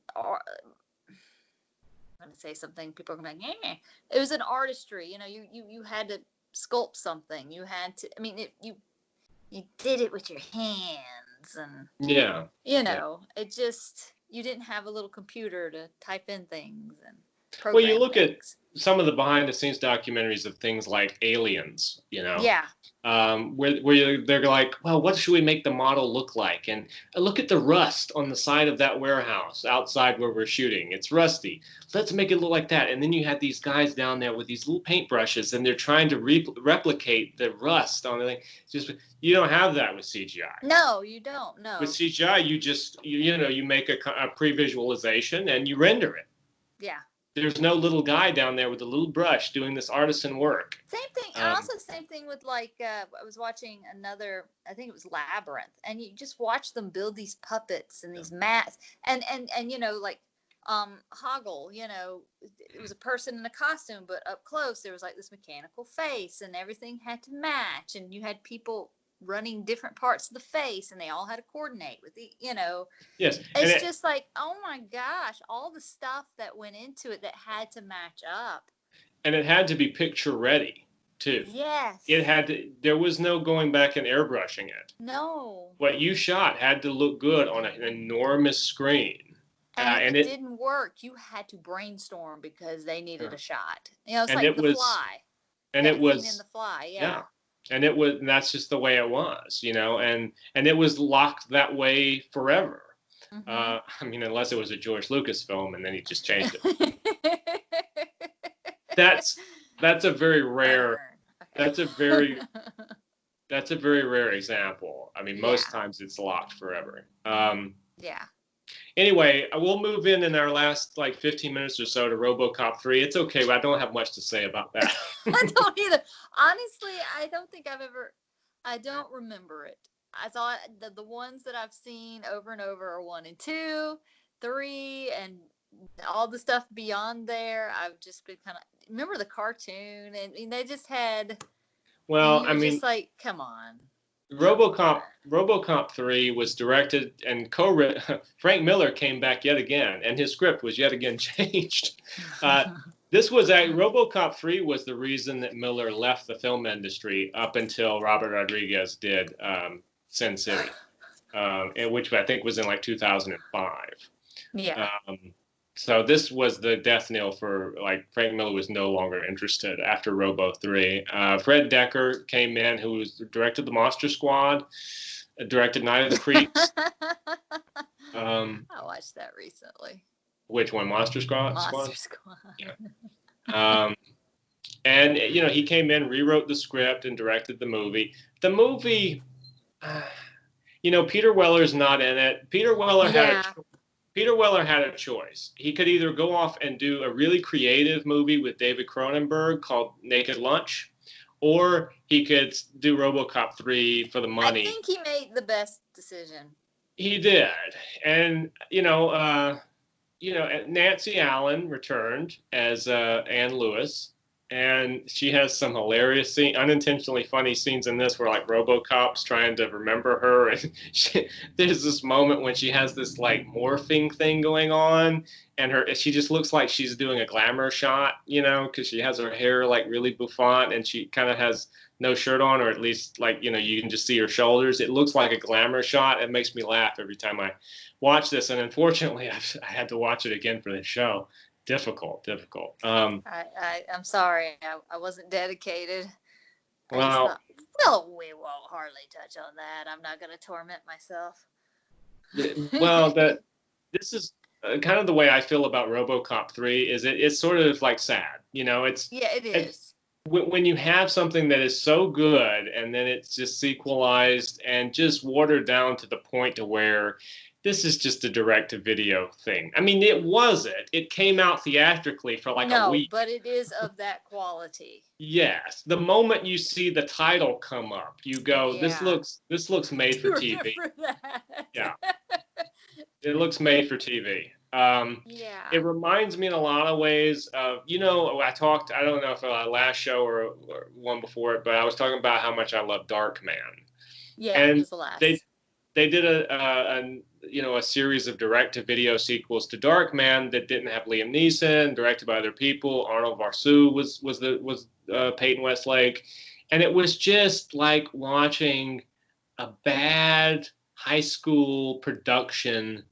going to say something. People are going to be like, yeah. It was an artistry. You had to sculpt something. You had to. I mean, you did it with your hands, and it just. You didn't have a little computer to type in things and program. Well, you look at some of the behind-the-scenes documentaries of things like Aliens, where they're like, well, what should we make the model look like? And look at the rust on the side of that warehouse outside where we're shooting. It's rusty. Let's make it look like that. And then you had these guys down there with these little paintbrushes, and they're trying to replicate the rust on the thing. You don't have that with CGI. No, you don't. No. With CGI, you just you make a pre-visualization and you render it. Yeah. There's no little guy down there with a little brush doing this artisan work. Same thing. Also, same thing with I was watching another. I think it was Labyrinth, and you just watch them build these puppets and these mats, and Hoggle. It was a person in a costume, but up close there was like this mechanical face, and everything had to match, and you had people running different parts of the face, and they all had to coordinate with Yes. It's just like, oh my gosh, all the stuff that went into it that had to match up. And it had to be picture ready too. Yes. It had to. There was no going back and airbrushing it. No. What you shot had to look good on an enormous screen. And if it didn't work, you had to brainstorm because they needed a shot. It's like The Fly. And it was in The Fly, yeah. And that's just the way it was, and it was locked that way forever. Mm-hmm. Unless it was a George Lucas film, and then he just changed it. That's a very rare. That's a very rare example. Most times it's locked forever. Yeah. Anyway, we'll move in our last 15 minutes or so to RoboCop 3. It's okay, but I don't have much to say about that. I don't either. Honestly, I don't remember it. I thought the ones that I've seen over and over are 1 and 2, 3, and all the stuff beyond there. I've just been remember the cartoon, and they just had. Well, just like, come on. RoboCop 3 was directed and Frank Miller came back yet again, and his script was yet again changed. RoboCop 3 was the reason that Miller left the film industry up until Robert Rodriguez did Sin City, which I think was in 2005. Yeah. So this was the death knell for Frank Miller was no longer interested after Robo 3. Fred Decker came in, who directed The Monster Squad, directed Night of the Creeps. I watched that recently. Which one, Monster Squad? Monster Squad. Yeah. And he came in, rewrote the script, and directed the movie. The movie, Peter Weller's not in it. Yeah. Peter Weller had a choice. He could either go off and do a really creative movie with David Cronenberg called Naked Lunch, or he could do RoboCop 3 for the I money. think he made the best decision. He did. And, Nancy Allen returned as Anne Lewis, and she has some hilarious unintentionally funny scenes in this where like RoboCop's trying to remember her, and there's this moment when she has this like morphing thing going on, and she just looks like she's doing a glamour shot, because she has her hair like really bouffant, and she kind of has no shirt on, or at least like you can just see her shoulders. It looks like a glamour shot. It makes me laugh every time I watch this, and unfortunately, I had to watch it again for the show. Difficult. I'm sorry, I wasn't dedicated. I just Well, thought, well, we won't hardly touch on that. I'm not going to torment myself. well, this is kind of the way I feel about RoboCop 3. Is it's sort of like sad, It's Yeah, it it, is. when you have something that is so good and then it's just sequelized and just watered down to the point to where this is just a direct-to-video thing. I mean, it wasn't. It came out theatrically for like a No, week. but it is of that quality. Yes, the moment you see the title come up, you go, Yeah. this looks made for Do you TV. remember that? Yeah, it looks made for TV. Yeah. It reminds me in a lot of ways of, I don't know if last show or one before it, but I was talking about how much I love Dark Man. Yeah, it And was the last. they did a series of direct-to-video sequels to Dark Man that didn't have Liam Neeson, directed by other people. Arnold Varsu was Peyton Westlake, and it was just like watching a bad high school production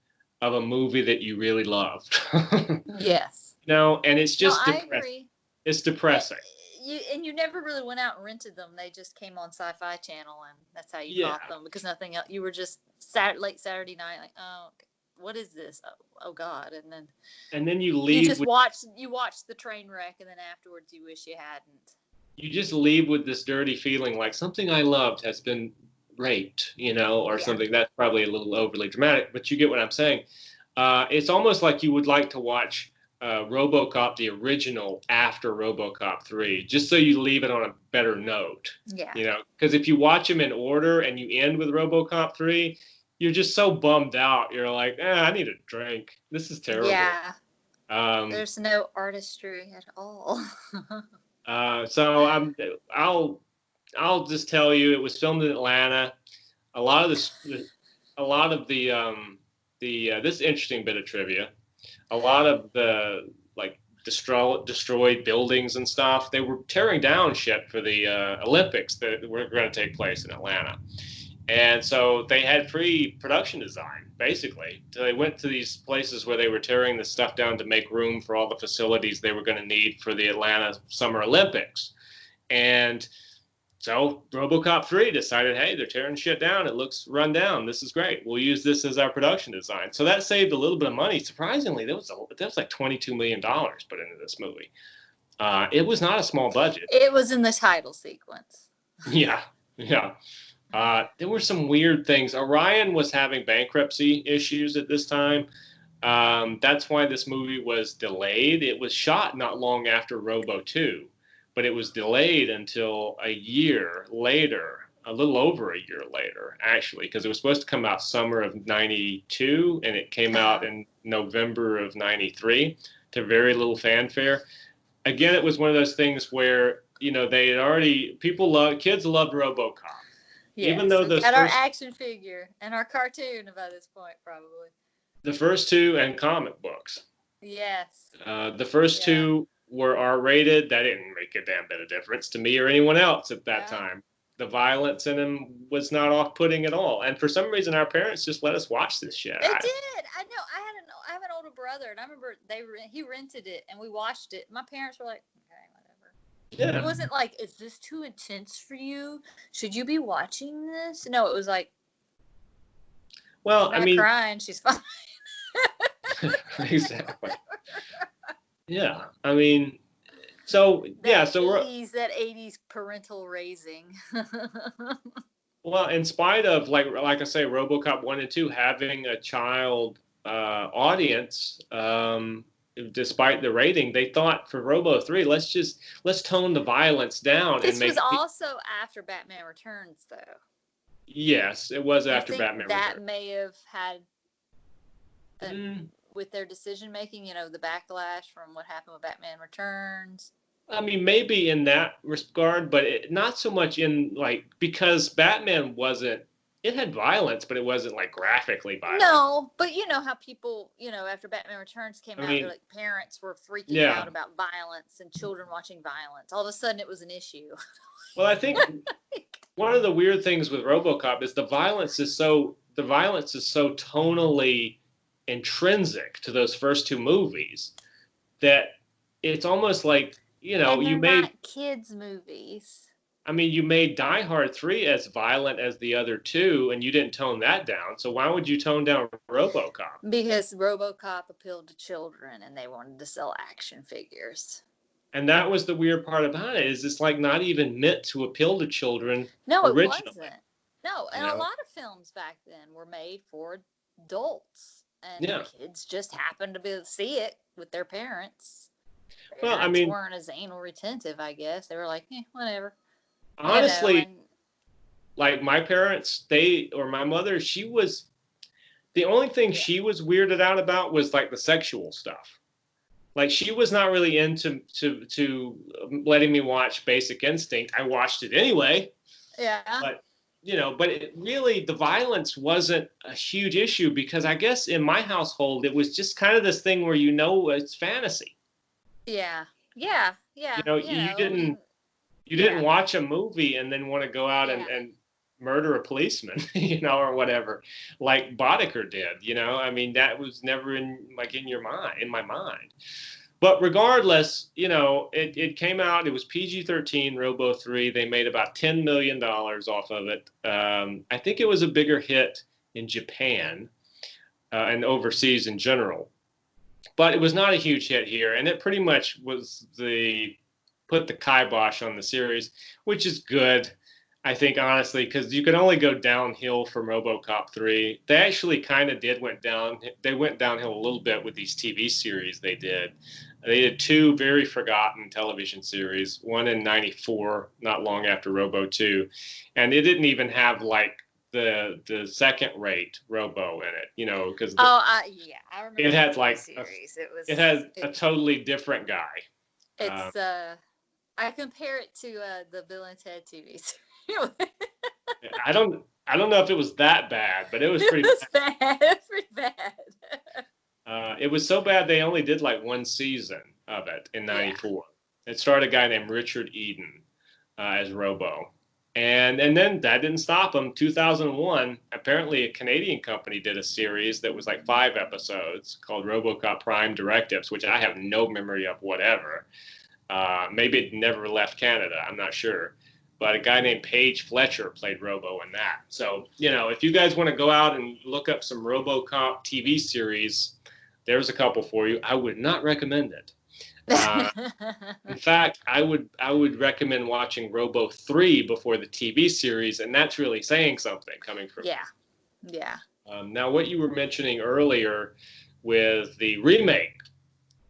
of a movie that you really loved. Yes. And it's No, just I depressing. agree. It's depressing. You never really went out and rented them. They just came on Sci-Fi Channel, and that's how you caught them, because nothing else. You were just late Saturday night, like, oh, okay, what is this? Oh God! And then you leave. You just watch the train wreck, and then afterwards you wish you hadn't. You just leave with this dirty feeling, like something I loved has been raped, or something. That's probably a little overly dramatic, but you get what I'm saying. It's almost like you would like to watch RoboCop, the original, after RoboCop 3, just so you leave it on a better note. Yeah. Because if you watch them in order and you end with RoboCop 3, you're just so bummed out. You're like, I need a drink. This is terrible. Yeah. There's no artistry at all. So I'll just tell you, it was filmed in Atlanta. A lot of this interesting bit of trivia. A lot of the like destroyed buildings and stuff, they were tearing down shit for the Olympics that were going to take place in Atlanta. And so they had free production design, basically. So they went to these places where they were tearing the stuff down to make room for all the facilities they were going to need for the Atlanta Summer Olympics. And so RoboCop 3 decided, hey, they're tearing shit down. It looks run down. This is great. We'll use this as our production design. So that saved a little bit of money. Surprisingly, there was like $22 million put into this movie. It was not a small budget. It was in the title sequence. Yeah. There were some weird things. Orion was having bankruptcy issues at this time. That's why this movie was delayed. It was shot not long after Robo 2. But it was delayed until a year later, a little over a year later, actually, because it was supposed to come out summer of '92, and it came out in November of '93 to very little fanfare. Again, it was one of those things where, they had already, kids loved RoboCop. Yes, even though we had our action figure and our cartoon by this point, probably. The first two and comic books. Yes. The first two were R-rated. That didn't make a damn bit of difference to me or anyone else at that time. The violence in them was not off-putting at all. And for some reason, our parents just let us watch this shit. They did. I know. I have an older brother, and I remember he rented it, and we watched it. My parents were like, okay, whatever. Yeah. It wasn't like, is this too intense for you? Should you be watching this? No, it was like, well, I mean, crying. She's fine. Exactly. Yeah, I mean, so that 80s parental raising. Well, in spite of like I say, RoboCop 1 and 2 having a child audience, despite the rating, they thought for Robo 3, let's tone the violence down and This was make it. also after Batman Returns, though. Yes, it was Do you after think Batman that Returns. may have had Mm, with their decision making, the backlash from what happened with Batman Returns? I mean, maybe in that regard, but not so much in because Batman wasn't. It had violence, but it wasn't like graphically violent. No, but you know how people, after Batman Returns came I out, they're mean, like parents were freaking yeah. out about violence and children watching violence. All of a sudden, it was an issue. Well, I think one of the weird things with RoboCop is the violence is so tonally intrinsic to those first two movies that it's almost like And you they're made. not kids' movies. I mean, you made Die Hard 3 as violent as the other two, and you didn't tone that down. So why would you tone down RoboCop? Because RoboCop appealed to children and they wanted to sell action figures. And that was the weird part about it, is it's like not even meant to appeal to children No, it originally. wasn't. No, You and a know? lot of films back then were made for adults, and Yeah. kids just happened to see it with their parents. Well, I Parents mean, weren't as anal retentive, I guess. They were like, whatever. honestly, And like my parents, or my mother, the only thing yeah. she was weirded out about was like the sexual stuff. Like she was not really into to letting me watch Basic Instinct. I watched it anyway, Yeah. but the violence wasn't a huge issue because I guess in my household it was just kind of this thing where it's fantasy. Yeah. Yeah. Yeah. You Yeah. didn't watch a movie and then want to go out Yeah. and murder a policeman, or whatever, like Boddicker did. I mean, that was never in my mind. But regardless, it came out. It was PG-13, Robo 3. They made about $10 million off of it. I think it was a bigger hit in Japan and overseas in general. But it was not a huge hit here, and it pretty much put the kibosh on the series, which is good, I think, honestly, because you can only go downhill from RoboCop 3. They actually kind of went downhill a little bit with these TV series they did. They did two very forgotten television series, one in '94, not long after Robo 2, and it didn't even have like the second rate Robo in it, because I remember it had the like series. it had a totally different guy. It's I compare it to the Bill and Ted TV series. I don't know if it was that bad, but it was pretty bad. It was pretty bad. It was so bad they only did like one season of it in '94. Yeah. It starred a guy named Richard Eden as Robo. And then that didn't stop him. 2001, apparently a Canadian company did a series that was like 5 episodes called RoboCop Prime Directives, which I have no memory of whatever. Maybe it never left Canada. I'm not sure. But a guy named Paige Fletcher played Robo in that. So, if you guys want to go out and look up some RoboCop TV series, there's a couple for you. I would not recommend it. In fact, I would recommend watching Robo 3 before the TV series, and that's really saying something coming from Yeah. Now, what you were mentioning earlier with the remake,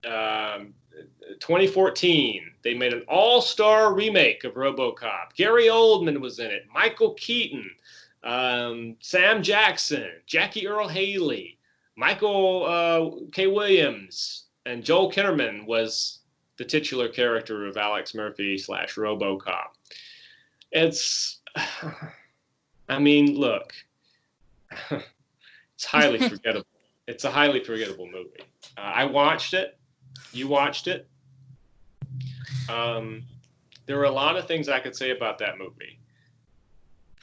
2014, they made an all-star remake of RoboCop. Gary Oldman was in it, Michael Keaton, Sam Jackson, Jackie Earle Haley, Michael K. Williams, and Joel Kinnaman was the titular character of Alex Murphy / RoboCop. I mean, look, it's highly forgettable. It's a highly forgettable movie. I watched it. You watched it. There were a lot of things I could say about that movie.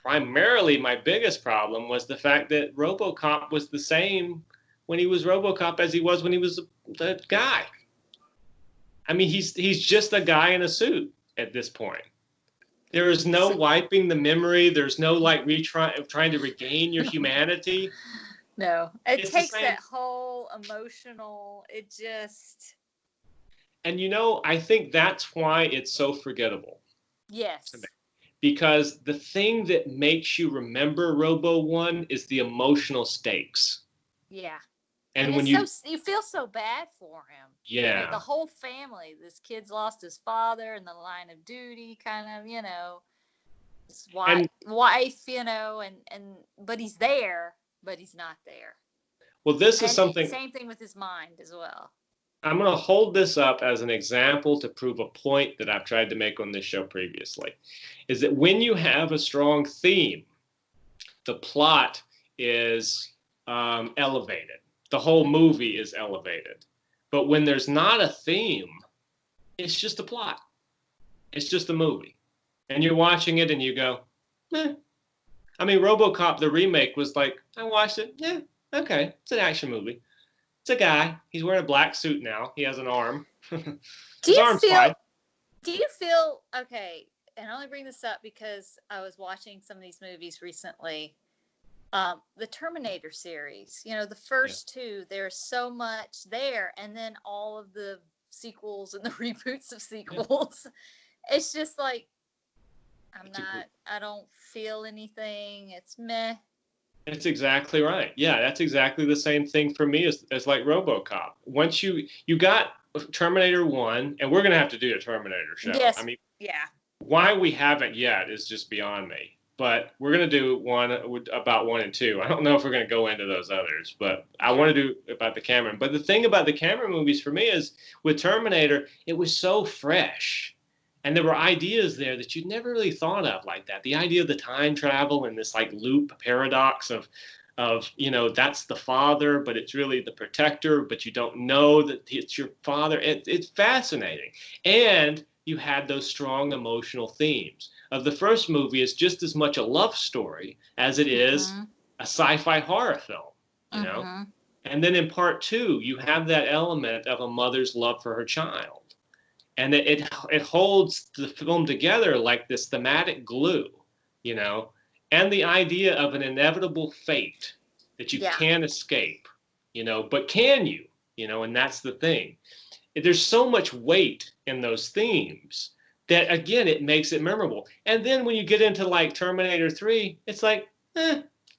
Primarily, my biggest problem was the fact that RoboCop was the same when he was RoboCop as he was when he was the guy. I mean, he's just a guy in a suit at this point. There is no wiping the memory. There's no like trying to regain your humanity. No, it takes that whole emotional. It just. And I think that's why it's so forgettable. Yes. because the thing that makes you remember Robo One is the emotional stakes. Yeah. And And when it's so you feel so bad for him. Like the yeah, whole family. This kid's lost his father in the line of duty, kind of, his and wife, and but he's there, but he's not there. well, this is And something same thing with his mind as well. I'm going to hold this up as an example to prove a point that I've tried to make on this show previously. Is that when you have a strong theme, the plot is elevated. The whole movie is elevated. But when there's not a theme, it's just a plot. It's just a movie. And you're watching it and you go, eh. I mean, Robocop, the remake, was like, I watched it. Yeah, okay. It's an action movie. It's a guy. He's wearing a black suit now. He has an arm. Do His you arm's feel fine. okay, and I only bring this up because I was watching some of these movies recently. The Terminator series, the first two, there's so much there, and then all of the sequels and the reboots of sequels. It's just like I don't feel anything. It's meh. That's exactly right. Yeah, that's exactly the same thing for me as like RoboCop. Once you got Terminator 1, and we're gonna have to do a Terminator show. I Yes. mean, Yeah. why we haven't yet is just beyond me. But we're gonna do one about 1 and 2. I don't know if we're gonna go into those others, but I want to do about the Cameron. But the thing about the Cameron movies for me is with Terminator, it was so fresh. And there were ideas there that you'd never really thought of like that. The idea of the time travel and this like loop paradox of that's the father, but it's really the protector, but you don't know that it's your father. It's fascinating. And you had those strong emotional themes. Of the first movie is just as much a love story as it is a sci-fi horror film, you know? And then in part two, you have that element of a mother's love for her child. And it holds the film together like this thematic glue, you know, and the idea of an inevitable fate that you can't escape, but can you, and that's the thing. There's so much weight in those themes that again it makes it memorable. And then when you get into like Terminator 3, it's like,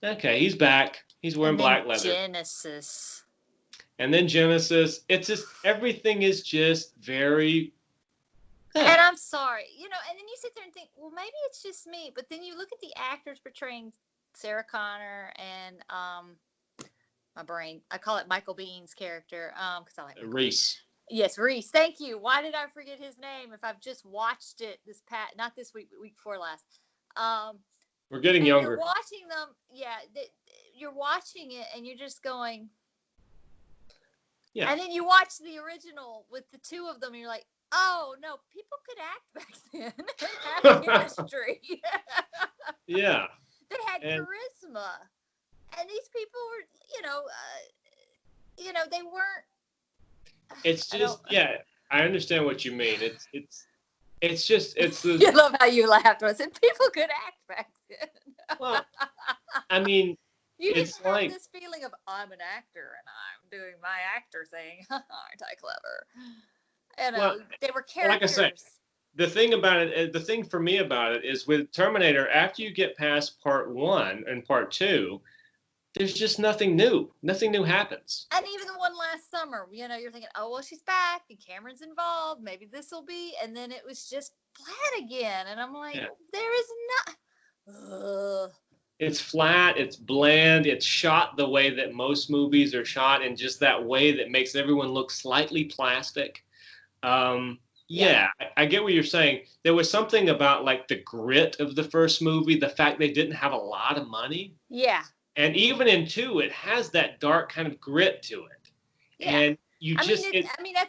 okay, he's back. He's wearing black leather. Genesis. And then Genesis, it's just everything is just very And I'm sorry, and then you sit there and think, well, maybe it's just me. But then you look at the actors portraying Sarah Connor and my brain, I call it Michael Bihn's character because I like Reese. Yes, Reese. Thank you. Why did I forget his name? If I've just watched it not this week, but week before last. We're getting younger. You're watching them, you're watching it, and you're just going. Yeah. And then you watch the original with the two of them, and you're like, oh no, people could act back then and have chemistry. Yeah. They had charisma, and these people were, they weren't. It's just I understand what you mean. It's just the. You love how you laughed when I said people could act back then. Well, I mean, you didn't have this feeling of I'm an actor and I'm doing my actor thing. Aren't I clever? They were characters. Like I said, the thing for me about it is with Terminator, after you get past part 1 and part 2, there's just nothing new. Nothing new happens. And even the one last summer, you're thinking, oh, well, she's back and Cameron's involved. Maybe this will be. And then it was just flat again. And I'm like, there is not. It's flat. It's bland. It's shot the way that most movies are shot, in just that way that makes everyone look slightly plastic. I get what you're saying. There was something about like the grit of the first movie, the fact they didn't have a lot of money. Yeah. And even in 2, it has that dark kind of grit to it. Yeah. And at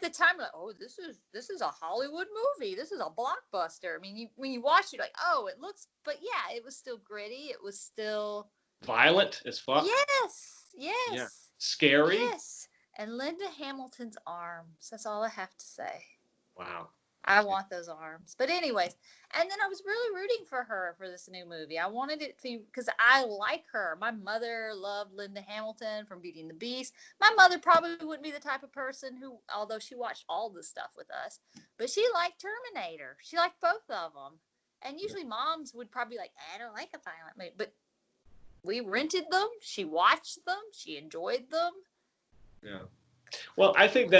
the time, like, oh, this is a Hollywood movie. This is a blockbuster. I mean, when you watch it, like, oh, it looks, but yeah, it was still gritty. It was still violent as fuck. Yes. Yeah. Scary. Yes. And Linda Hamilton's arms. That's all I have to say. Wow. I want those arms. But anyways, and then I was really rooting for her for this new movie. I wanted it to, because I like her. My mother loved Linda Hamilton from Beauty and the Beast. My mother probably wouldn't be the type of person who, although she watched all this stuff with us, but she liked Terminator. She liked both of them. And usually moms would probably be like, I don't like a violent movie. But we rented them. She watched them. She enjoyed them. Yeah. Well, I think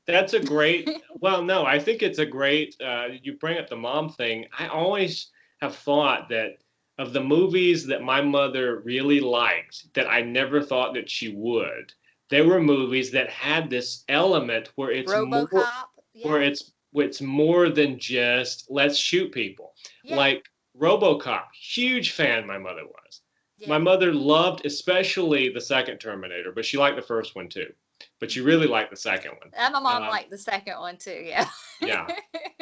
that's a great, well, no, I think it's a great, you bring up the mom thing. I always have thought that of the movies that my mother really liked, that I never thought that she would, there were movies that had this element where it's more, Robocop. where Yeah. it's more than just let's shoot people. Yeah. Like Robocop, huge fan my mother was. My Yeah. mother loved especially the second Terminator, but she liked the first one too. But she really liked the second one. And my mom liked the second one too. Yeah. Yeah.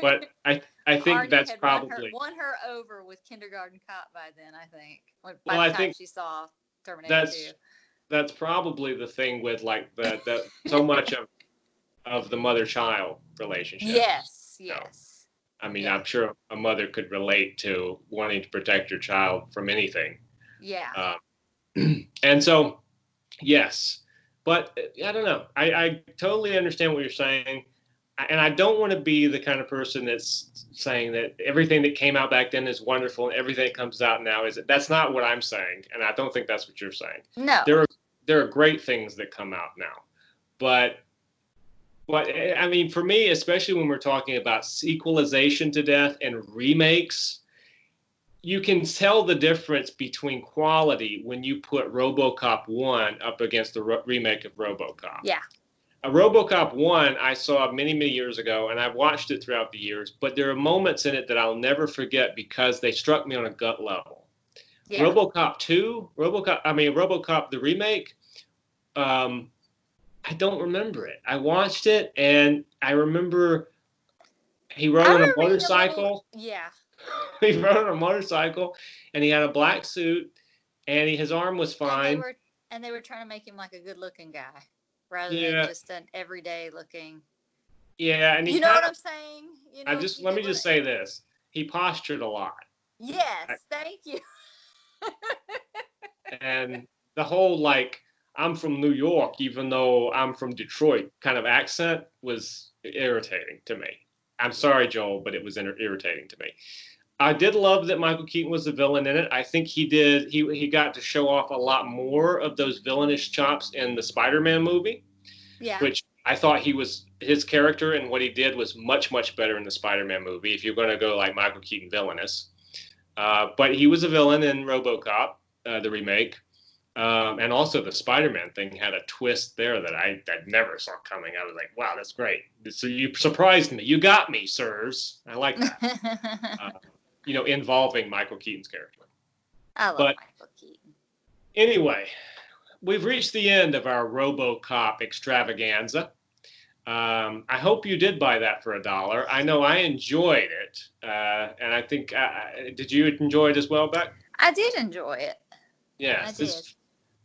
But I think Arnie that's had probably, won her over with Kindergarten Cop by then, I think. By well, the I time think she saw Terminator 2. that's probably the thing with like the so much of the mother-child relationship. Yes, You know, yes. I mean, Yeah. I'm sure a mother could relate to wanting to protect her child from anything. Yeah. And so, yes, but I don't know. I totally understand what you're saying. And I don't want to be the kind of person that's saying that everything that came out back then is wonderful and everything that comes out now is. That's not what I'm saying, and I don't think that's what you're saying. No. There are great things that come out now, but I mean, for me, especially when we're talking about sequelization to death and remakes, you can tell the difference between quality when you put RoboCop 1 up against the remake of RoboCop. Yeah. A RoboCop 1 I saw many, many years ago, and I've watched it throughout the years, but there are moments in it that I'll never forget because they struck me on a gut level. Yeah. RoboCop 2, RoboCop, the remake, I don't remember it. I watched it, and I remember he rode on a motorcycle. Yeah. He rode on a motorcycle, and he had a black suit, and his arm was fine. And they were trying to make him like a good-looking guy, rather Yeah. than just an everyday-looking. Yeah, and you know what I'm saying? You know, let me just say this: he postured a lot. Yes, thank you. And the whole like I'm from New York, even though I'm from Detroit, kind of accent was irritating to me. I'm sorry, Joel, but it was irritating to me. I did love that Michael Keaton was the villain in it. I think he got to show off a lot more of those villainous chops in the Spider-Man movie. Yeah. Which I thought his character and what he did was much, much better in the Spider-Man movie, if you're going to go like Michael Keaton villainous. But he was a villain in RoboCop, the remake. And also the Spider-Man thing had a twist there that I never saw coming. I was like, wow, that's great. So you surprised me. You got me, sirs. I like that. Involving Michael Keaton's character. I love Michael Keaton. Anyway, we've reached the end of our RoboCop extravaganza. I hope you did buy that for $1. I know I enjoyed it. And I think, did you enjoy it as well, Beck? I did enjoy it. Yes. It's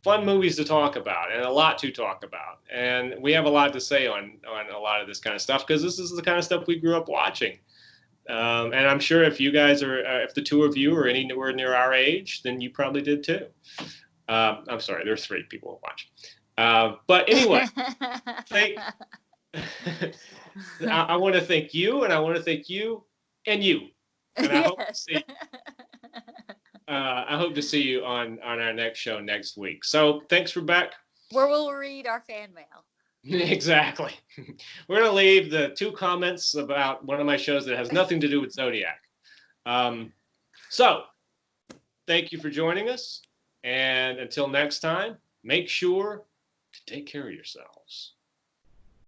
fun movies to talk about and a lot to talk about. And we have a lot to say on a lot of this kind of stuff because this is the kind of stuff we grew up watching. And I'm sure if you guys if the two of you are anywhere near our age, then you probably did too. I'm sorry, there's 3 people who watch. But anyway, I want to thank you, and I want to thank you, and you. And I hope to see you on our next show next week. So thanks, Rebecca. Where we'll read our fan mail. Exactly. We're going to leave the 2 comments about one of my shows that has nothing to do with Zodiac. So thank you for joining us. And until next time, make sure to take care of yourselves.